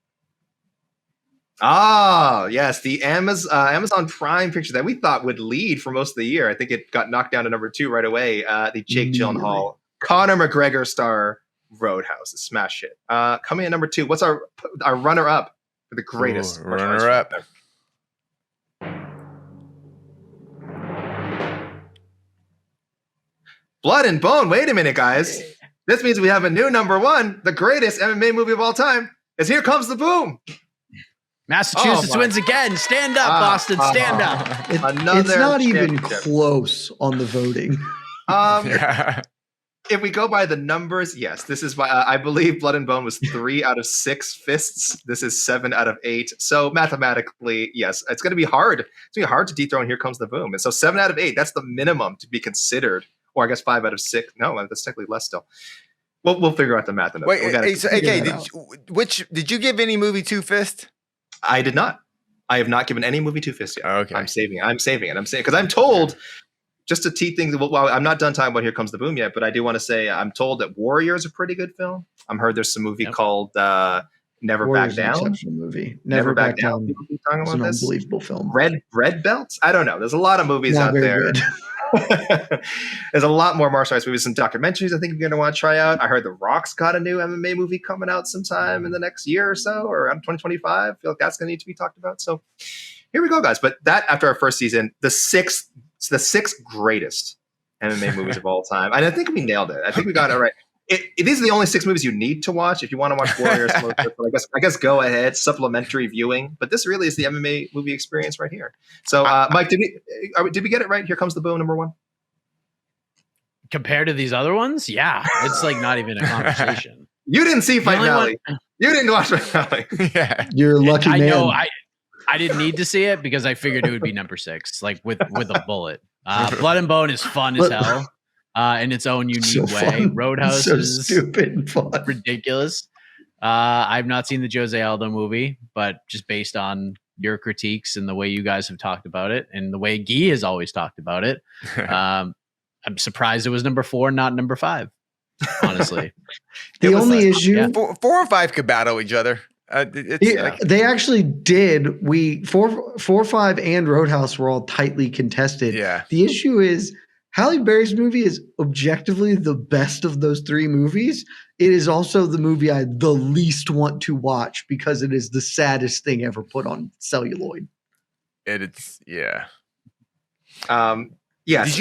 Yes, the Amazon Prime picture that we thought would lead for most of the year. I think it got knocked down to number 2 right away. The Jake Gyllenhaal, Conor McGregor star Roadhouse, a smash hit. Coming in number 2, what's our runner-up for the greatest runner-up? Blood and Bone. Wait a minute, guys. This means we have a new number 1. The greatest MMA movie of all time is Here Comes the Boom. Massachusetts wins again. Stand up, Boston. Stand up. It's not even close on the voting. If we go by the numbers, yes, this is by, I believe Blood and Bone was 3 out of 6 fists. This is 7 out of 8. So mathematically, yes, it's going to be hard. It's going to be hard to dethrone Here Comes the Boom. And so 7 out of 8, that's the minimum to be considered. Or I guess 5 out of 6. No, that's technically less still. We'll figure out the math. Wait, did you give any movie 2 fists? I did not. I have not given any movie 2 fists yet. Okay. I'm saving it. I'm saying because I'm told, just to tee things. Well, I'm not done talking about Here Comes the Boom yet, but I do want to say I'm told that Warrior is a pretty good film. I'm heard there's some movie called Never Warrior's Back Down. An exceptional movie. Never Back Down. People keep talking about It's an this. unbelievable film. Red Belts. I don't know. There's a lot of movies out there. There's a lot more martial arts movies and documentaries I think you're going to want to try out. I heard The Rock's got a new MMA movie coming out sometime in the next year or so, or around 2025. I feel like that's going to need to be talked about. So here we go, guys. But that, after our first season, the sixth greatest MMA movies of all time. And I think we nailed it. I think we got it right. These are the only 6 movies you need to watch if you want to watch Warriors. I guess go ahead, supplementary viewing. But this really is the MMA movie experience right here. So, Mike, did we get it right? Here Comes the Boom, number 1. Compared to these other ones, yeah, it's like not even a conversation. You didn't see Fight Valley. You didn't watch Fight Valley. Yeah, you're a lucky man. I know. I didn't need to see it because I figured it would be number 6, like with a bullet. Blood and Bone is fun as hell. In its own unique way. Fun. Roadhouse is stupid and fun. Ridiculous. I've not seen the Jose Aldo movie, but just based on your critiques and the way you guys have talked about it and the way Guy has always talked about it, I'm surprised it was number 4, not number 5, honestly. The only issue... 4 and 5 could battle each other. They actually did. 4, 5, and Roadhouse were all tightly contested. Yeah. The issue is... Halle Berry's movie is objectively the best of those 3 movies. It is also the movie I the least want to watch because it is the saddest thing ever put on celluloid. It's yeah. Yes,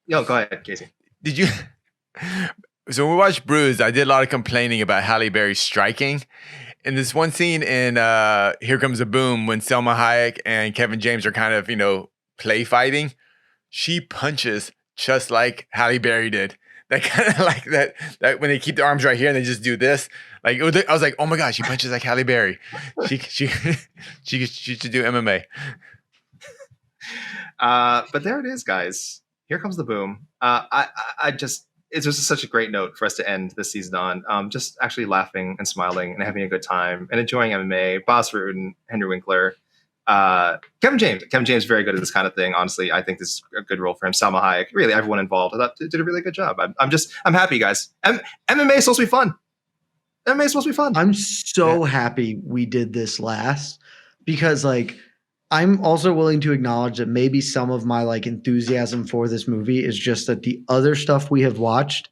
go ahead, Casey. Did you? So when we watched Bruised, I did a lot of complaining about Halle Berry striking. In this one scene in Here Comes the Boom, when Selma Hayek and Kevin James are kind of play fighting. She punches just like Halle Berry did. That kind of like that when they keep their arms right here and they just do this. Like I was like, oh my gosh, she punches like Halle Berry. She should do MMA. But there it is, guys. Here Comes the Boom. It's just such a great note for us to end this season on. Just actually laughing and smiling and having a good time and enjoying MMA. Bas Rutten, Henry Winkler. Kevin James is very good at this kind of thing. Honestly, I think this is a good role for him. Salma Hayek, really everyone involved, I thought did a really good job. I'm happy, guys. MMA is supposed to be fun. MMA is supposed to be fun. I'm so happy we did this last because I'm also willing to acknowledge that maybe some of my enthusiasm for this movie is just that the other stuff we have watched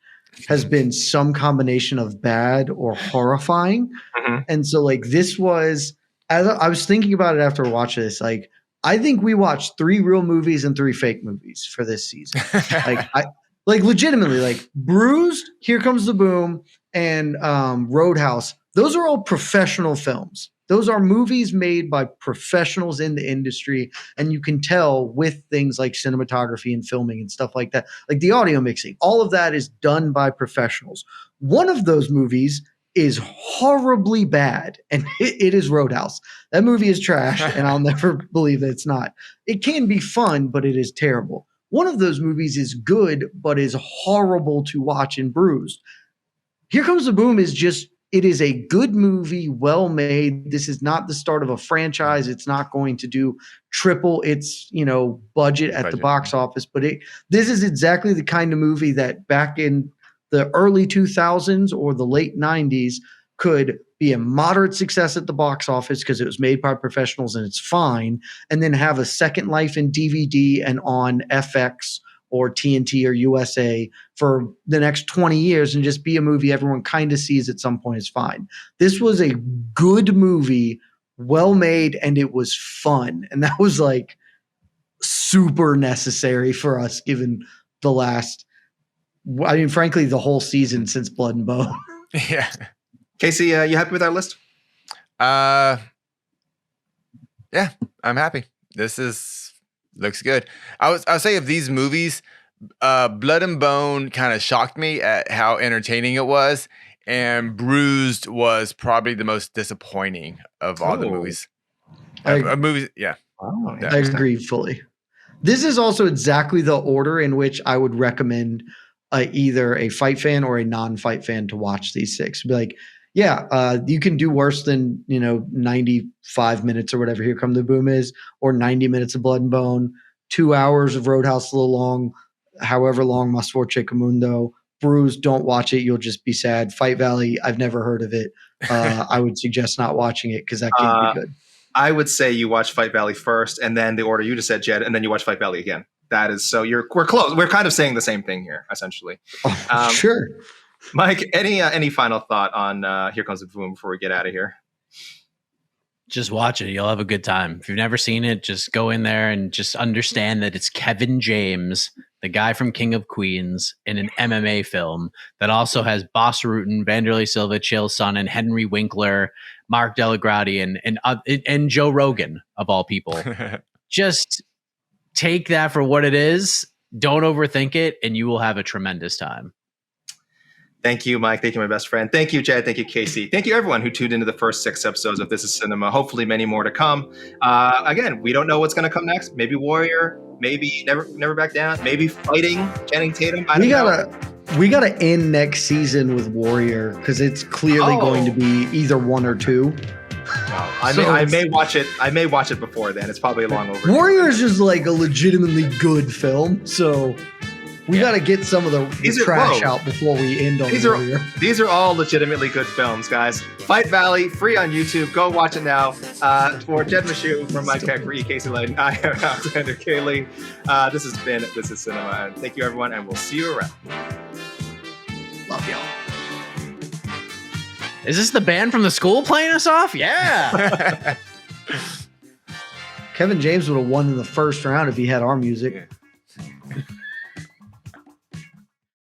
has been some combination of bad or horrifying. Mm-hmm. And so this was, as I was thinking about it after watching this, I think we watched 3 real movies and 3 fake movies for this season. Legitimately, Bruised, Here Comes the Boom, and Roadhouse. Those are all professional films. Those are movies made by professionals in the industry, and you can tell with things like cinematography and filming and stuff like that, like the audio mixing. All of that is done by professionals. One of those movies is horribly bad, and it is Roadhouse. That movie is trash, and I'll never believe that it's not. It can be fun, but it is terrible. One of those movies is good, but is horrible to watch and Bruised. Here Comes the Boom is just, it is a good movie, well made. This is not the start of a franchise. It's not going to do triple its, budget at the box office, but this is exactly the kind of movie that back in the early 2000s or the late 90s could be a moderate success at the box office because it was made by professionals and it's fine, and then have a second life in DVD and on FX or TNT or USA for the next 20 years and just be a movie everyone kind of sees at some point is fine. This was a good movie, well made, and it was fun. And that was super necessary for us given the last, frankly, the whole season since Blood and Bone. Yeah. Casey, you happy with our list? Yeah, I'm happy. Looks good. I'll say of these movies, Blood and Bone kind of shocked me at how entertaining it was, and Bruised was probably the most disappointing of all the movies. Movies, yeah. Oh, I agree fully. This is also exactly the order in which I would recommend either a fight fan or a non-fight fan to watch these 6. Be you can do worse than 95 minutes or whatever Here Come the Boom is, or 90 minutes of Blood and Bone, 2 hours of Roadhouse a little long, however long Mas Forte Mundo. Bruised, don't watch it, you'll just be sad. Fight Valley, I've never heard of it. I would suggest not watching it because that can't be good. I would say you watch Fight Valley first, and then the order you just said, Jed, and then you watch Fight Valley again. That is so. We're close. We're kind of saying the same thing here, essentially. Sure. Mike, any final thought on Here Comes the Boom before we get out of here? Just watch it. You'll have a good time. If you've never seen it, just go in there and just understand that it's Kevin James, the guy from King of Queens, in an MMA film that also has Bas Rutten, Vanderlei Silva, Chael Sonnen, Henry Winkler, Mark Delagrati, and Joe Rogan, of all people. Just take that for what it is. Don't overthink it, and you will have a tremendous time. Thank you, Mike. Thank you, my best friend. Thank you, Jed. Thank you, Casey. Thank you, everyone who tuned into the first 6 episodes of This Is Cinema. Hopefully, many more to come. Again, we don't know what's going to come next. Maybe Warrior. Maybe Never Back Down. Maybe Fighting. Channing Tatum. We gotta end next season with Warrior because it's clearly going to be either 1 or 2. I may watch it. I may watch it before then. It's probably long overdue. Warrior is just like a legitimately good film, so. We got to get some of the trash out before we end on Warrior. These are all legitimately good films, guys. Fight Valley, free on YouTube. Go watch it now. For Jed Meshew, from Mike Heck, for Casey Leydon, I am Alexander Cayley. This has been This Is Cinema. And thank you, everyone, and we'll see you around. Love y'all. Is this the band from the school playing us off? Yeah. Kevin James would have won in the first round if he had our music. Yeah.